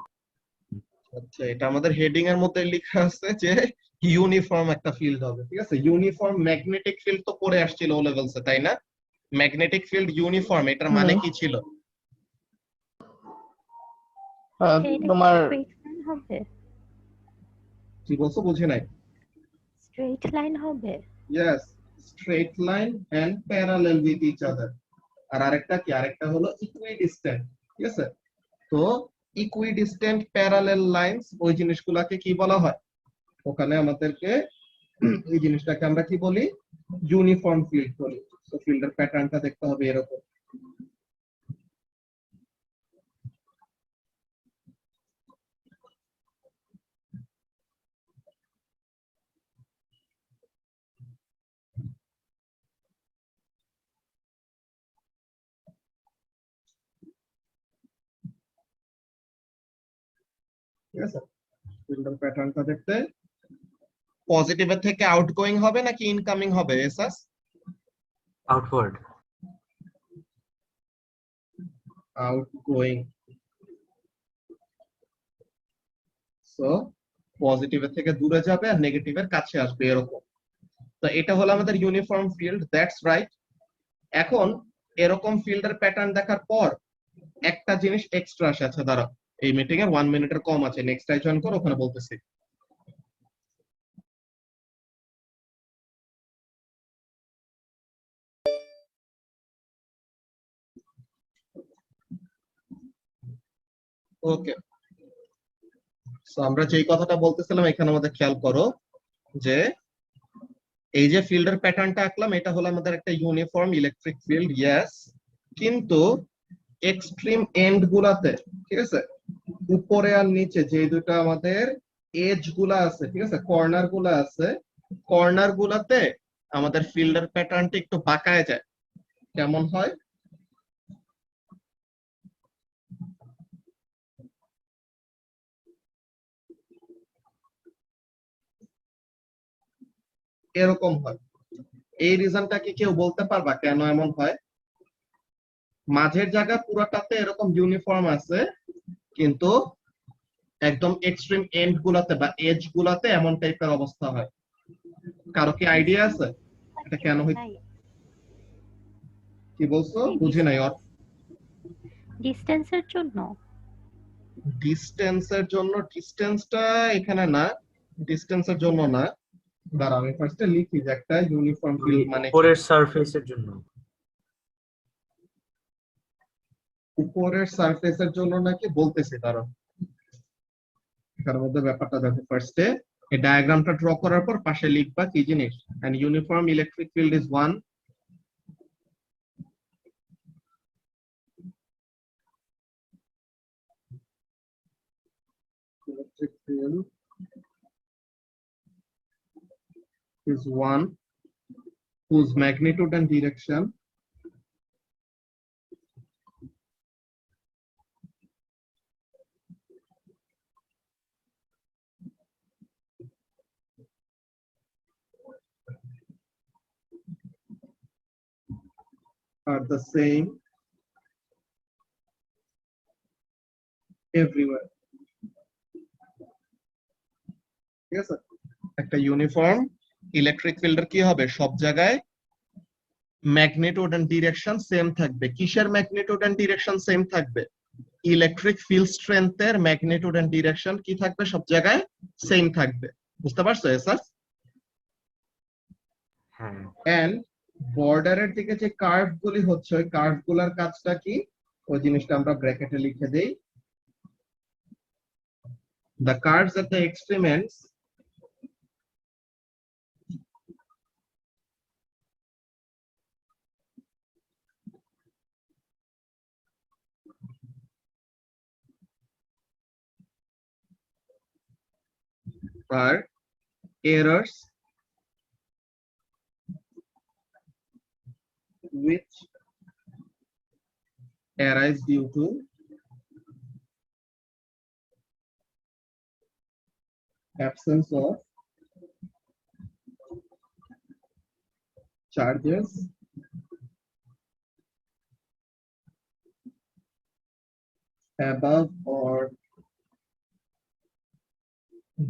আচ্ছা, এটা আমাদের হেডিং এর মধ্যে লেখা আছে যে ইউনিফর্ম একটা ফিল্ড হবে, ঠিক আছে? ইউনিফর্ম ম্যাগনেটিক ফিল্ড তো পড়ে আসছিল ও লেভেলসে, তাই না? ম্যাগনেটিক ফিল্ড ইউনিফর্ম, এটার মানে কি ছিল? এটা তোমার স্ট্রেট লাইন হবে? কি বলছো বুঝি নাই। স্ট্রেট লাইন হবে? Yes, straight line and parallel with each other. আর আরেকটা কি, আরেকটা হলো ইকুইডিস্ট্যান্ট, ঠিক আছে? তো ইকুইডিস্ট্যান্ট প্যারালাল লাইনস ওই জিনিসগুলোকে কি বলা হয়, ওখানে আমাদেরকে এই জিনিসটাকে আমরা কি বলি, ইউনিফর্ম ফিল্ড বলি। তো ফিল্ডের প্যাটার্নটা দেখতে হবে এরকম। ঠিক আছে, ফিল্ডের প্যাটার্নটা দেখতে পজিটিভের থেকে আউটগোয়িং হবে নাকি ইনকামিং হবে এসাস? আউটওয়ার্ড। আউটগোয়িং। সো পজিটিভের থেকে দূরে যাবে আর নেগেটিভের কাছে আসবে এরকম। তো এটা হলো আমাদের ইউনিফর্ম ফিল্ড, দ্যাটস রাইট। এখন এরকম ফিল্ডের প্যাটার্ন দেখার পর একটা জিনিস এক্সট্রা আসে। আচ্ছা দাঁড়া, এই মিটিং এর 1 মিনিটের কম আছে, নেক্সট টাইম জয়েন করো, ওখানে বলতেছি। ওকে, সো আমরা যেই কথাটা বলতেছিলাম এখানে আমাদের খেয়াল করো যে এই যে ফিল্ডের প্যাটার্নটা আঁকলাম এটা হলো আমাদের একটা ইউনিফর্ম ইলেকট্রিক ফিল্ড, ইয়েস, কিন্তু এক্সট্রিম এন্ড গুলাতে, ঠিক আছে, উপরে আর নিচে যে দুটো আমাদের এজ গুলা আছে, ঠিক আছে, কর্নার গুলা আছে, কর্নার গুলাতে আমাদের ফিল্ডের প্যাটার্নটা একটু বাঁকায় যায়। কেমন হয়? এরকম হয়। এই রিজনটা কি কেউ বলতে পারবা কেন এমন হয়? মাঝের জায়গা পুরোটাতে এরকম ইউনিফর্ম আছে, কিন্তু একদম এক্সট্রিম এন্ড গুলাতে বা এজ গুলাতে এমন টাইপের অবস্থা হয়। কারো কি আইডিয়া আছে এটা কেন হয়? নাই কি বলছো? বুঝি নাই। ডিস্টেন্সের জন্য। ডিস্টেন্সের জন্য? ডিস্টেন্সটা এখানে না, ডিস্টেন্সের জন্য না। দাঁড়া আমি ফার্স্টে লিখি যে একটা ইউনিফর্ম ফিল্ড মানে কি। উপরের সারফেসের জন্য। উপরের সারফেসের জন্য নাকি বলতেছি, দাঁড়া তার মধ্যে ব্যাপারটা দেখো। ফার্স্টে এই ডায়াগ্রামটা ড্র করার পর পাশে লিখবা কি জিনিস, and uniform electric field is one electric field is one whose magnitude and direction are the same everywhere. ঠিক আছে, একটা ইউনিফর্ম ইলেকট্রিক ফিল্ডের কি হবে, সব জায়গায় ম্যাগনিটিউড এন্ড ডিরেকশন সেম থাকবে। কিসের ম্যাগনিটিউড এন্ড ডিরেকশন সেম থাকবে? ইলেকট্রিক ফিল্ড স্ট্রেংথের ম্যাগনিটিউড এন্ড ডিরেকশন কি থাকবে, সব জায়গায় সেম থাকবে। বুঝতে পারছো স্যার? হ্যাঁ, এন্ড বর্ডারের দিকে যে কার্ভ গুলি হচ্ছে ওই কার্ভ গুলার কাজটা কি, ওই জিনিসটা আমরা ব্র্যাকেটে লিখে দেই। The curves at the extreme ends are errors which arise due to absence of charges above or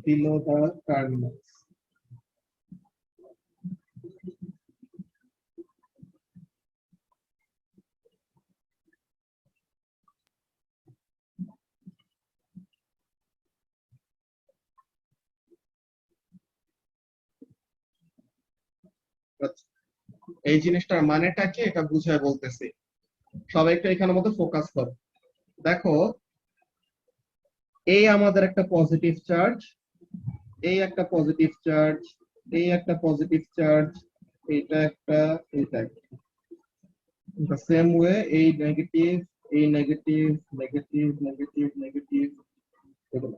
below the terminals. এই জিনিসটার মানেটা কি এটা বুঝায় বলতেছি, সবাই একটু এখানের মধ্যে ফোকাস করো। দেখো এই আমাদের একটা পজিটিভ চার্জ, এই একটা পজিটিভ চার্জ, এই একটা পজিটিভ চার্জ, এইটা একটা, এইটা একটা। the same way এই নেগেটিভ, এই নেগেটিভ, নেগেটিভ, নেগেটিভ, নেগেটিভ, এগুলো।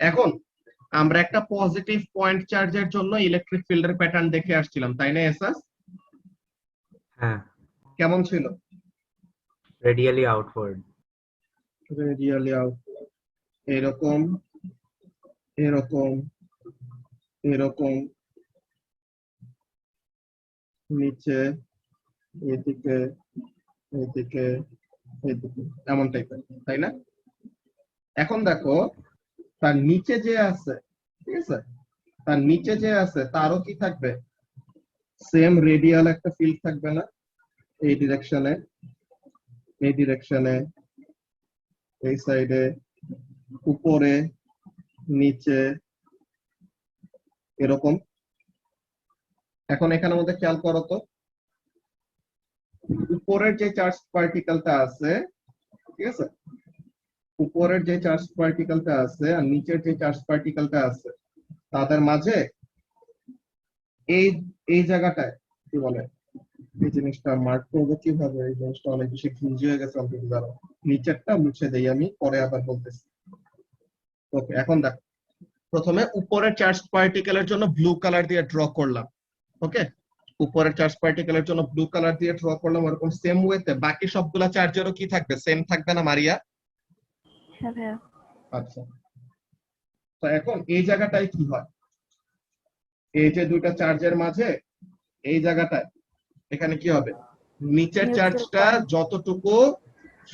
এখন আমরা একটা পজিটিভ পয়েন্ট চার্জের জন্য ইলেকট্রিক ফিল্ডের প্যাটার্ন দেখে আসছিলাম, তাই না এসাস? হ্যাঁ, কেমন ছিল? Radially outward. রেডিয়ালি আউট, এরকম, এরকম, এরকম, নিচে, এদিকে, এদিকে, এদিকে, এমন টাইপের, তাই না? এখন দেখো তার নিচে যে আছে, ঠিক আছে, তার নিচে যে আছে তারও কি থাকবে, সেম রেডিয়াল একটা ফিল্ড থাকবে না? এই ডিরেকশনে, এই ডিরেকশনে, এই সাইডে, উপরে, নিচে, এরকম। এখন এখানের মধ্যে খেয়াল করো তো, উপরের যে চার্জ পার্টিকেলটা আছে, ঠিক আছে, উপরের যে চার্জ পার্টিকেলটা আছে আর নিচের যে চার্জ পার্টিকেলটা আছে, তাদের মাঝে এই এই জায়গাটায় কি বলে, এই জিনিসটা মার্ক করবো কিভাবে, এই জিনিসটা অনেক বেশি ঘুঞ্জি হয়ে গেছে আমাকে দাঁড়ো, নিচেরটা মুছে দেই আমি, পরে আবার বলতেছি। ওকে, এখন দেখো, প্রথমে উপরের চার্জ পার্টিকেলের জন্য ব্লু কালার দিয়ে ড্র করলাম। ওকে, উপরের চার্জ পার্টিকেলের জন্য ব্লু কালার দিয়ে ড্র করলাম। এরকম সেম ওয়েতে বাকি সবগুলা চার্জেরও কি থাকবে, সেম থাকবে না মারিয়া? হ্যাঁ ভাইয়া। আচ্ছা, তো এখন এই জায়গাটায় কি হয়, এই যে দুইটা চার্জের মাঝে এই জায়গাটায়, এখানে কি হবে, নিচের Neutral চার্জটা point. যতটুকু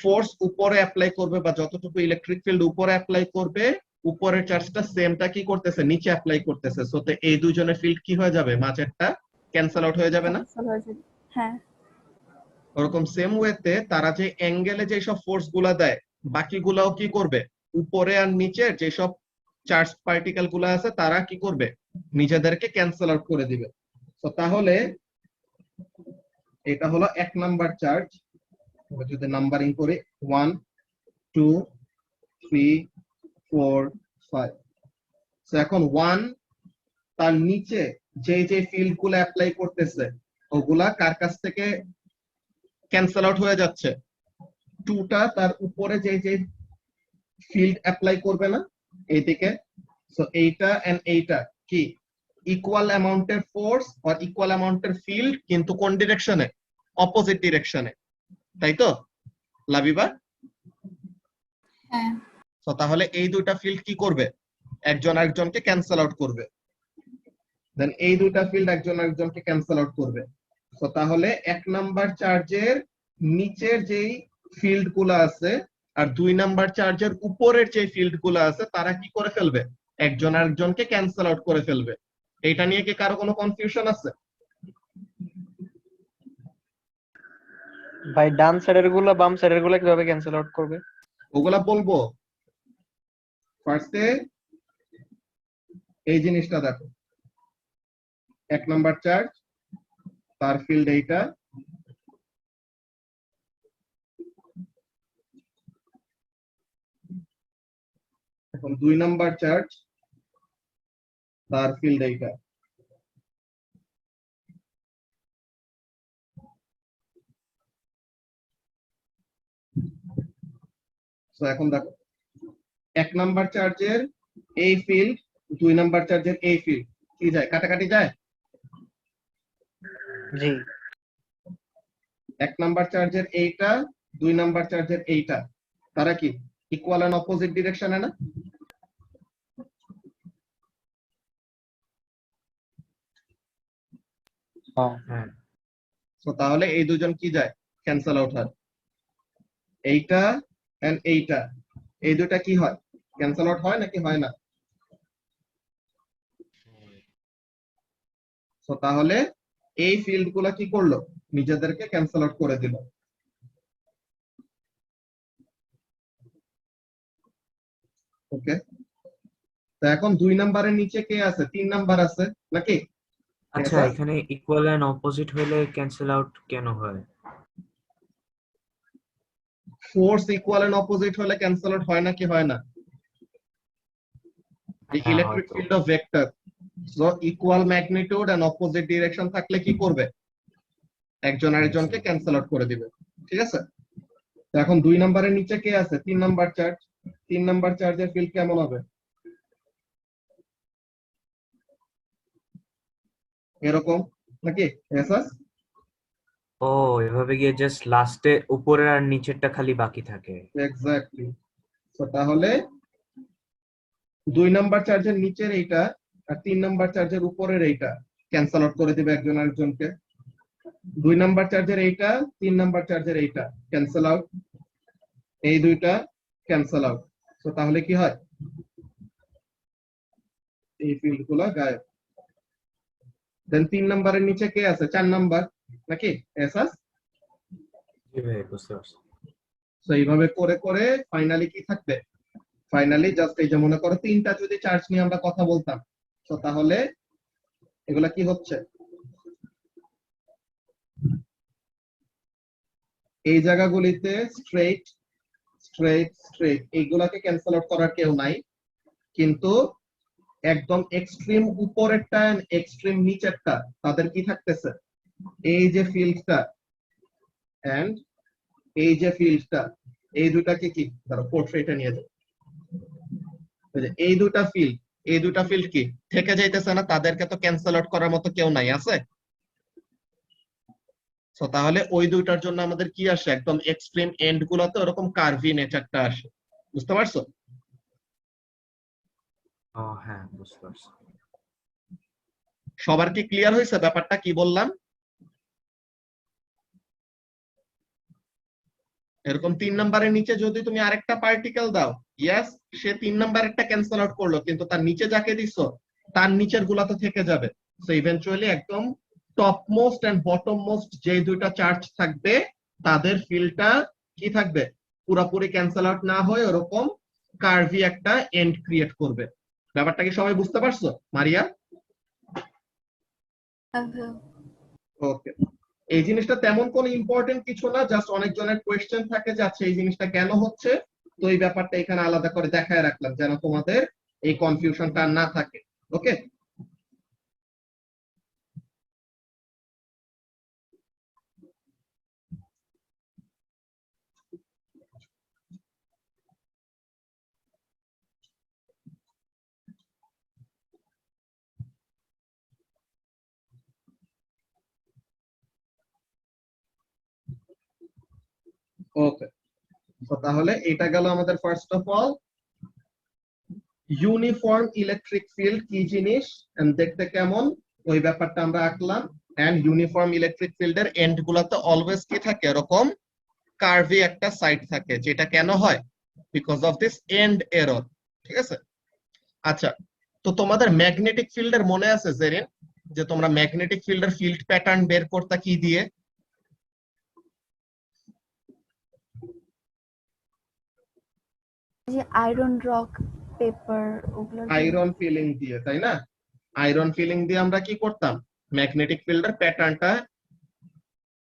ফোর্স উপরে অ্যাপ্লাই করবে বা যতটুকু ইলেকট্রিক ফিল্ড উপরে অ্যাপ্লাই করবে, উপরের চার্জটা সেমটা কি করতেছে, নিচে অ্যাপ্লাই করতেছে। সো তো এই দুইজনের ফিল্ড কি হয়ে যাবে, মাঝেরটা ক্যান্সেল আউট হয়ে যাবে না? Cancel হয়ে যাবে। হ্যাঁ। ওরকম সেম ওয়েতে তারা যে অ্যাঙ্গেলে যে সব ফোর্স গুলা দেয়, বাকিগুলাও কি করবে, উপরে আর নিচের যে সব চার্জ পার্টিকেল গুলা আছে তারা কি করবে, নিজেদেরকে ক্যান্সেল আউট করে দিবে। তো তাহলে এটা হলো 1 নাম্বার চার্জ। যদি নাম্বারিং করি 1 2 3 4 5। তো এখন 1 তার নিচে যে যে ফিল্ড গুলো অ্যাপ্লাই করতেছে ওগুলা কার কাছ থেকে ক্যান্সেল আউট হয়ে যাচ্ছে, 2টা তার উপরে যে যে ফিল্ড অ্যাপ্লাই করবে না এইদিকে, সো এইটা এন্ড এইটা কি ইকুয়াল অ্যামাউন্টের ফোর্স আর ইকুয়াল অ্যামাউন্টের ফিল্ড, কিন্তু কোন ডিরেকশনে, অপোজিট ডিরেকশনে, তাই তো লাবিবা? হ্যাঁ। তো তাহলে এই দুইটা ফিল্ড কি করবে, একজন আরেকজনকে ক্যান্সেল আউট করবে। দেন এই দুইটা ফিল্ড একজন আরেকজনকে ক্যান্সেল আউট করবে। তো তাহলে 1 নাম্বার চার্জের নিচের যেই ফিল্ড গুলো আছে আর 2 নাম্বার চার্জের উপরের যে ফিল্ড গুলো আছে তারা কি করে ফেলবে, একজন আরেকজনকে ক্যান্সেল আউট করে ফেলবে। এটা নিয়ে কি কারো কোনো কনফিউশন আছে? ভাই ডান সাইডের গুলা বাম সাইডের গুলা কিভাবে ক্যান্সেল আউট করবে? ওগুলা বলবো। ফার্স্টে এই জিনিসটা দেখো, 1 নাম্বার চার্জ, তার ফিল্ড এইটা, এখন 2 নাম্বার চার্জ, তার ফিল্ড এইটা। তো এখন দেখো, 1 নাম্বার চার্জের এই ফিল্ড, 2 নাম্বার চার্জের এই ফিল্ড কি যায়, কাটাকাটি যায়? জি। 1 নাম্বার চার্জের এইটা, 2 নাম্বার চার্জের এইটা, তারা কি ইকুয়াল এন্ড অপোজিট ডিরেকশনে না? হ্যাঁ। তো তাহলে এই দুজন কি যায়, ক্যান্সেল আউট হয়। এইটা এন্ড এইটা, এই দুটা কি হয়, ক্যান্সেল আউট হয় নাকি হয় না? তো তাহলে এই ফিল্ড গুলা কি করলো, নিজেদেরকে ক্যান্সেল আউট করে দিল। ওকে, তো এখন 2 নাম্বারের নিচে কে আছে, 3 নাম্বার আছে নাকি? আচ্ছা, এখানে ইকুয়াল এন্ড অপোজিট হলে ক্যান্সেল আউট কেন হয়? ফোর্স ইকুয়াল এন্ড অপোজিট হলে ক্যান্সেল আউট হয় নাকি হয় না? The হ্যাঁ, electric হয়তো। field of vector, so equal magnitude and opposite direction থাকলে কি করবে, একজন আরেকজনকে ক্যান্সেল আউট করে দিবে। ঠিক আছে, তো এখন 2 নাম্বারের নিচে কে আছে, 3 নাম্বার চার্জ। 3 নাম্বার চার্জের ফিল্ড কেমন হবে, এরকম নাকি? এসাস ও, এভাবে গিয়ে জাস্ট লাস্টে উপরের আর নিচেরটা খালি বাকি থাকে। এক্স্যাক্টলি। তো তাহলে 2 নাম্বার চার্জের নিচের এইটা আর 3 নাম্বার চার্জের উপরের এইটা ক্যান্সেল আউট করে দিবে একজন আরেকজনকে। 2 নাম্বার চার্জের এইটা, 3 নাম্বার চার্জের এইটা ক্যান্সেল আউট, এই দুইটা ক্যান্সেল আউট। তো তাহলে কি হয়, এই ফিল্ড গুলা গায়েব। দেন 3 নাম্বারের নিচে কে আছে, 4 নাম্বার নাকি? এসাস জি ভাই বুঝতে পারছি। তো এইভাবে করে করে ফাইনালি কি থাকবে, ফাইনালি জাস্ট এই যে মনে করো তিনটা যদি চার্জ নিয়ে আমরা কথা বলতাম, তো তাহলে এগুলা কি হচ্ছে, এই জায়গাগুলিতে স্ট্রেট স্ট্রেট স্ট্রেট এইগুলাকে ক্যান্সেল আউট করার কেউ নাই, কিন্তু একদম এক্সট্রিম উপরেরটা এক্সট্রিম নিচেরটা তাদের কি থাকতেছে, এই যে ফিল্ডটা এন্ড এই যে ফিল্ডটা, এই দুটাকে কি ধরো পোর্ট্রেটে নিয়ে যাও, এই দুটা ফিল্ড কি থেকে যাইতেছে না, তাদেরকে তো ক্যান্সেল আউট করার মতো কেউ নাই আছে। তো তাহলে ওই দুইটার জন্য আমাদের কি আসে, একদম এক্সট্রিম এন্ড গুলোতে ওরকম কার্ভি নেচারটা আসে, বুঝতে পারছো? ও হ্যাঁ বুঝতে পারছি। সবার কি ক্লিয়ার হয়েছে ব্যাপারটা কি বললাম? এরকম 3 নাম্বারের নিচে যদি তুমি আরেকটা পার্টিকেল দাও, ইয়েস সে 3 নাম্বারেরটা ক্যান্সেল আউট করলো, কিন্তু তার নিচে যাকে দিছো তার নিচের গুলা তো থেকে যাবে। সো ইভেন্চুয়ালি একদম top most and bottom most যে দুইটা চার্জ থাকবে তাদের ফিল্ডটা কি থাকবে, পুরোপুরি ক্যান্সেল আউট না হয়ে ওরকম কার্ভি একটা এন্ড ক্রিয়েট করবে। ব্যাপারটা কি সবাই বুঝতে পারছো মারিয়া? ওকে, এই জিনিসটা তেমন কোনো ইম্পর্টেন্ট কিছু না, জাস্ট অনেকজনের কোয়েশ্চেন থাকে যে আচ্ছা এই জিনিসটা কেন হচ্ছে, তো এই ব্যাপারটা এখানে আলাদা করে দেখায় রাখলাম যেন তোমাদের এই কনফিউশনটা না থাকে। ওকে, ওকে। তো তাহলে এটা গেল আমাদের first of all uniform electric field কি জিনিস and দেখতে কেমন, ওই ব্যাপারটা আমরা আঁকলাম। এন্ড ইউনিফর্ম ইলেকট্রিক ফিল্ডের এন্ড গুলাতে অলওয়েজ কি থাকে, এরকম কার্ভি একটা সাইড থাকে, যেটা কেন হয়, because of this end error. ঠিক আছে, আচ্ছা তো তোমাদের ম্যাগনেটিক ফিল্ডের মনে আছে জেরিন, যে তোমরা ম্যাগনেটিক ফিল্ডের ফিল্ড প্যাটার্ন বের করতে কি দিয়ে, যে আয়রন রক পেপার ওগুলো আয়রন ফিলিং দিয়ে, তাই না? আয়রন ফিলিং দিয়ে আমরা কি করতাম, ম্যাগনেটিক ফিল্ডের প্যাটার্নটা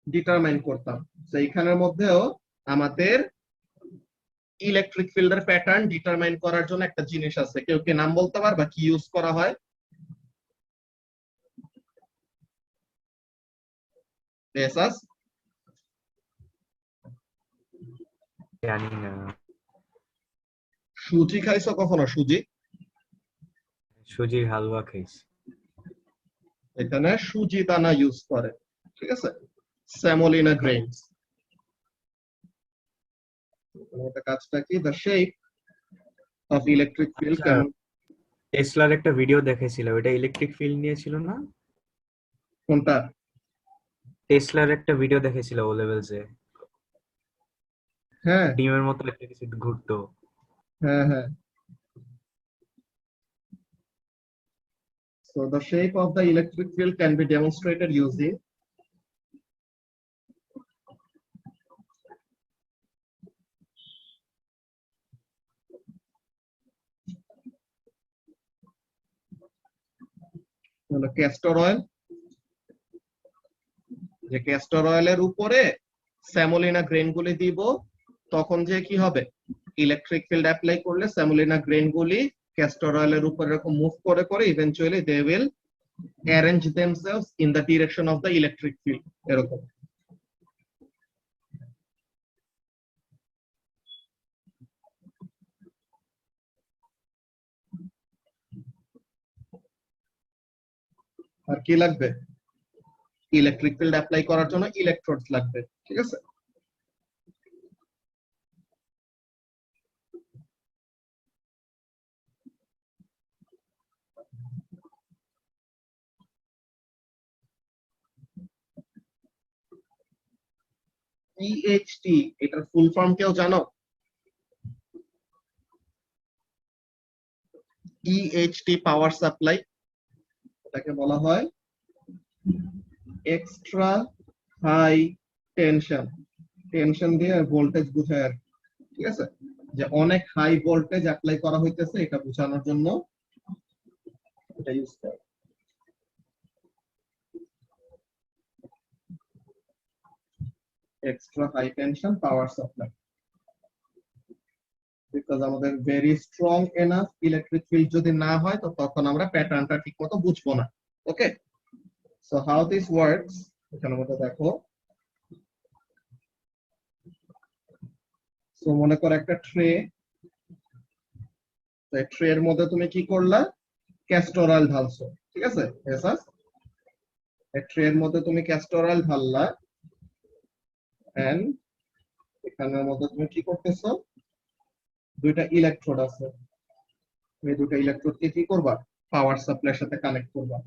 ডিটারমাইন করতাম। তো এইখানের মধ্যেও আমাদের ইলেকট্রিক ফিল্ডের প্যাটার্ন ডিটারমাইন করার জন্য একটা জিনিস আছে, কেউ কি নাম বলতে পারবা কি ইউজ করা হয়? এসাস জানি না। সুজি খাইছো কখনো? সুজি, সুজির হালুয়া খাইছি। এখানে সুজি দানা ইউজ করে, ঠিক আছে, সেমোলিনা গ্রেইনস। এটা কাজটা কি, the shape of electric field আচ্ছা, কেমন, টেসলার একটা ভিডিও দেখাইছিল, ওটা ইলেকট্রিক ফিল্ড নিয়ে ছিল না? কোনটা? টেসলার একটা ভিডিও দেখাইছিল ও লেভেলসে, হ্যাঁ ডিমের মতো একটা কিছু ঘুরতো। হ্যাঁ হ্যাঁ। So the shape of the electric field can be demonstrated using castor oil. যে ক্যাস্টর অয়েলের উপরে স্যামোলিনা গ্রেন গুলি দিব, তখন যে কি হবে, ইলেকট্রিক ফিল্ড অ্যাপ্লাই করলে স্যামোলিনা গ্রেন গুলি ক্যাস্টর অয়েলের উপর এরকম মুভ করে করে eventually they will arrange themselves in the direction of the electric field, এরকম। আর কি লাগবে, ইলেকট্রিক ফিল্ড অ্যাপ্লাই করার জন্য ইলেকট্রোডস লাগবে, ঠিক আছে। ইএইচটি এটার ফুল ফর্ম কেউ জানো? ইএইচটি পাওয়ার সাপ্লাই, এটাকে বলা হয় এক্সট্রা হাই টেনশন টেনশন দিয়ে ভোল্টেজ বুঝায় আর কি। ঠিক আছে, যে অনেক হাই ভোল্টেজ অ্যাপ্লাই করা হইতেছে এটা বোঝানোর জন্য এটা ইউজ করে। Extra high tension power supply, because আমাদের very strong enough electric field যদি না হয় তো তখন আমরা প্যাটার্নটা ঠিকমতো বুঝবো না। ওকে, সো হাউ দিস ওয়ার্কস এখানে মধ্যে দেখো। সো মনে করো একটা ট্রে, তো এই ট্রে এর মধ্যে তুমি কি করলা, ক্যাস্টর অয়েল ঢালছো। ঠিক আছে, এসাস এই ট্রে এর মধ্যে তুমি ক্যাস্টর অয়েল ঢাললা, এন্ড এখানের মধ্যে তুমি কি করতেছো, দুইটা ইলেকট্রোড আছে, এই দুটো ইলেকট্রোডকে কি করবা, পাওয়ার সাপ্লাইয়ের সাথে কানেক্ট করবা।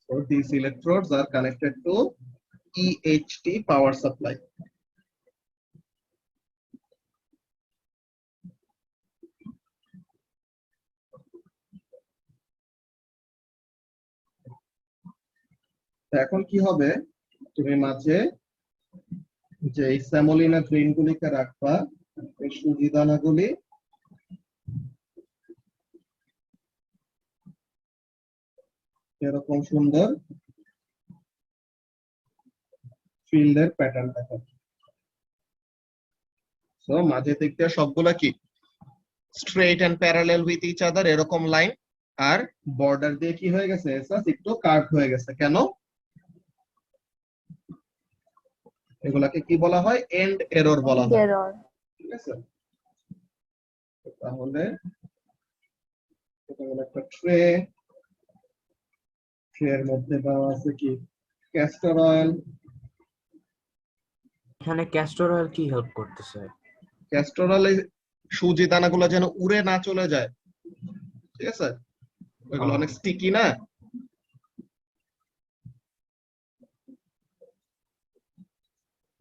So these electrodes are connected to EHT power supply. এখন কি হবে, তুমি মাঝে যে এই স্যামোলিনা গ্রেইন গুলিকে রাখবা, এই সুজি দানাগুলি এরকম সুন্দর ফিল্ডের প্যাটার্ন দেখাবে। সো মাঝে দেখতে সবগুলা কি straight and parallel with each other এরকম লাইন, আর বর্ডার দিয়ে কি হয়ে গেছে, একটু কার্ভ হয়ে গেছে। কেন? এগুলাকে কি বলা হয়, এন্ড এরর বলা হয়। এরর। ঠিক আছে, তাহলে এটা হলো একটা ট্রে, ট্রের মধ্যে দেওয়া আছে কি ক্যাস্টর অয়েল। এখানে ক্যাস্টর অয়েল কি হেল্প করতেছে? ক্যাস্টর অয়েলে সুজি দানাগুলো যেন উড়ে না চলে যায়। ঠিক আছে, এগুলো অনেক স্টিকি না,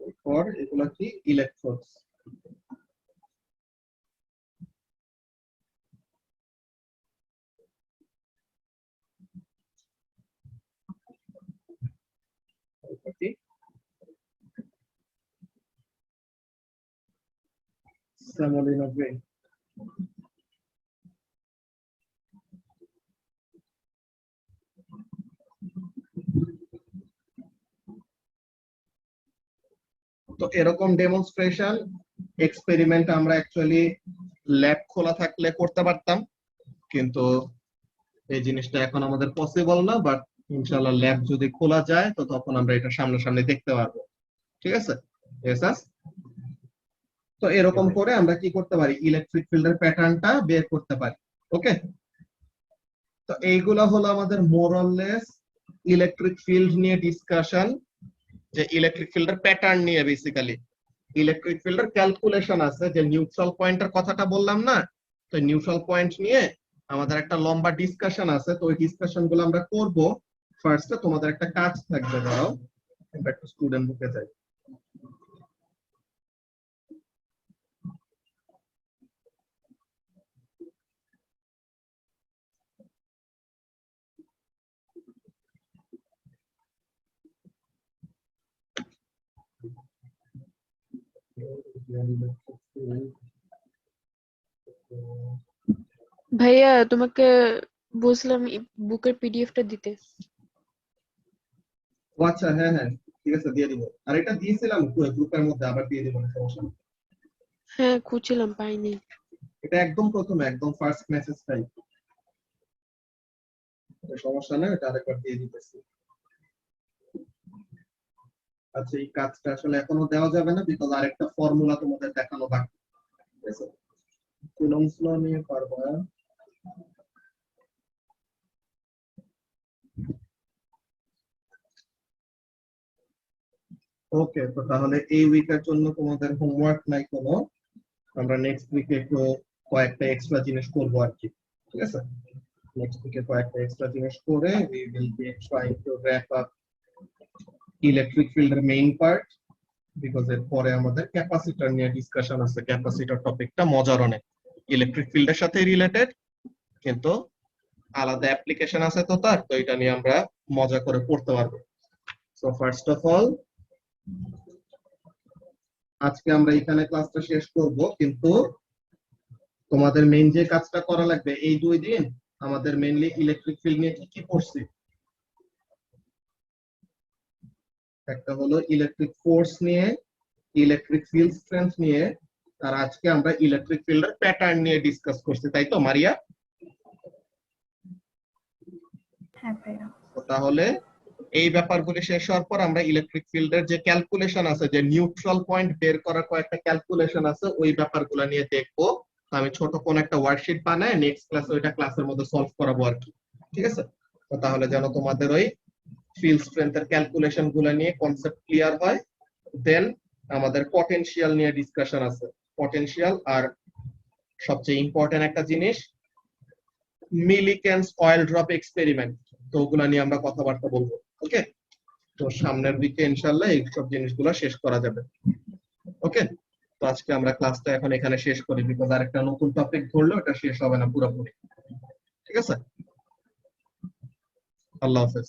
এরপর এগুলো কি ইলেকট্রোডস। Semolina grain. তো এরকম ডেমনস্ট্রেশন এক্সপেরিমেন্ট আমরা অ্যাকচুয়ালি ল্যাব খোলা থাকলে করতে পারতাম, কিন্তু এই জিনিসটা এখন আমাদের পসিবল না, বাট ইনশাআল্লাহ ল্যাব যদি খোলা যায় তো তখন আমরা এটা সামনাসামনি দেখতে পারবো। ঠিক আছে, এসাস তো এরকম করে আমরা কি করতে পারি, ইলেকট্রিক ফিল্ডের প্যাটার্নটা বের করতে পারি। ওকে, তো এইগুলা হলো আমাদের মোরলেস ইলেকট্রিক ফিল্ড নিয়ে ডিসকাশন, যে ইলেকট্রিক ফিল্ডের প্যাটার্ন নিয়ে। বেসিক্যালি ইলেকট্রিক ফিল্ডের ক্যালকুলেশন আছে, যে নিউট্রাল পয়েন্টের কথাটা বললাম না, তো নিউট্রাল পয়েন্ট নিয়ে আমাদের একটা লম্বা ডিসকাশন আছে। তো ওই ডিসকাশন গুলো আমরা করব। ফার্স্টে তোমাদের একটা কাজ থাকবে, ধরো আমরা একটু স্টুডেন্ট বুকে যাই। ভাইয়া তোমাকে বলছিলাম বুকের পিডিএফটা দিতে। ও আচ্ছা, হ্যাঁ হ্যাঁ ঠিক আছে, দিয়ে দিব। আর এটা দিয়েছিলাম গ্রুপের মধ্যে, আবার দিয়ে দিব, সমস্যা নেই। হ্যাঁ খুঁজছিলাম পাইনি। এটা একদম প্রথমে, একদম ফার্স্ট মেসেজটাই, সমস্যা নেই, এটা আরেকবার দিয়ে দিতেছি। আচ্ছা, এই কাজটা আসলে এখনো দেওয়া যাবে না, বিকজ আরেকটা ফর্মুলা তোমাদের দেখানো বাকি। ঠিক আছে, কুলম্বস ল নিয়ে পারবা। ওকে, তো তাহলে এই উইকের জন্য তোমাদের হোমওয়ার্ক নাই কোনো, আমরা নেক্সট উইকে একটু কয়েকটা এক্সট্রা জিনিস করবো আর কি। ঠিক আছে, নেক্সট উইকে কয়েকটা এক্সট্রা জিনিস করে we will be trying to wrap up electric ফিল্ডের মেইন পার্ট, বিকজ এর পরে আমাদের ক্যাপাসিটর নিয়ে ডিসকাশন আছে। ক্যাপাসিটর টপিকটা মজার অনেক। ইলেকট্রিক ফিল্ডের সাথে রিলেটেড, কিন্তু আলাদা অ্যাপ্লিকেশন আছে তো তার, তো এটা নিয়ে আমরা মজা করে পড়তে পারবো। সো ফার্স্ট অফ অল আজকে আমরা এখানে ক্লাসটা শেষ করব, কিন্তু তোমাদের মেইন যে কাজটা করা লাগবে এই 2 দিন আমাদের মেইনলি ইলেকট্রিক ফিল্ড নিয়ে কি কি পড়ছি। একটা হলো ইলেকট্রিক ফোর্স নিয়ে, ইলেকট্রিক ফিল্ড স্ট্রেংথ নিয়ে, আর আজকে আমরা ইলেকট্রিক ফিল্ডের প্যাটার্ন নিয়ে ডিসকাস করছি, তাই তো মারিয়া? হ্যাঁ ভাইয়া। তো তাহলে এই ব্যাপারগুলি শেষ হওয়ার পর আমরা ইলেকট্রিক ফিল্ডের যে ক্যালকুলেশন আছে, যে নিউট্রাল পয়েন্ট বের করার কয়েকটা ক্যালকুলেশন আছে, ওই ব্যাপারগুলো নিয়ে দেখবো। তো আমি ছোট কোন একটা ওয়ার্কশিট বানায় নেক্সট ক্লাসে ওইটা ক্লাসের মধ্যে সলভ করাবো আর কি, ঠিক আছে? তো তাহলে যেন তোমাদের ওই ফিল্ড স্ট্রেংথের ক্যালকুলেশন গুলো নিয়ে কনসেপ্ট ক্লিয়ার হয়। দেন আমাদের পটেনশিয়াল নিয়ে ডিসকাশন আছে, পটেনশিয়াল, আর সবচেয়ে ইম্পর্টেন্ট একটা জিনিস মিলিকেন্স অয়েল ড্রপ এক্সপেরিমেন্ট, তো ওগুলা নিয়ে আমরা কথাবার্তা বলবো। ওকে, তো সামনের দিকে ইনশাআল্লাহ এই সব জিনিসগুলো শেষ করা যাবে। ওকে, তো আজকে আমরা ক্লাসটা এখন এখানে শেষ করি, বিকজ আরেকটা নতুন টপিক ধরলে ওটা শেষ হবে না পুরোপুরি। ঠিক আছে, আল্লাহ হাফেজ।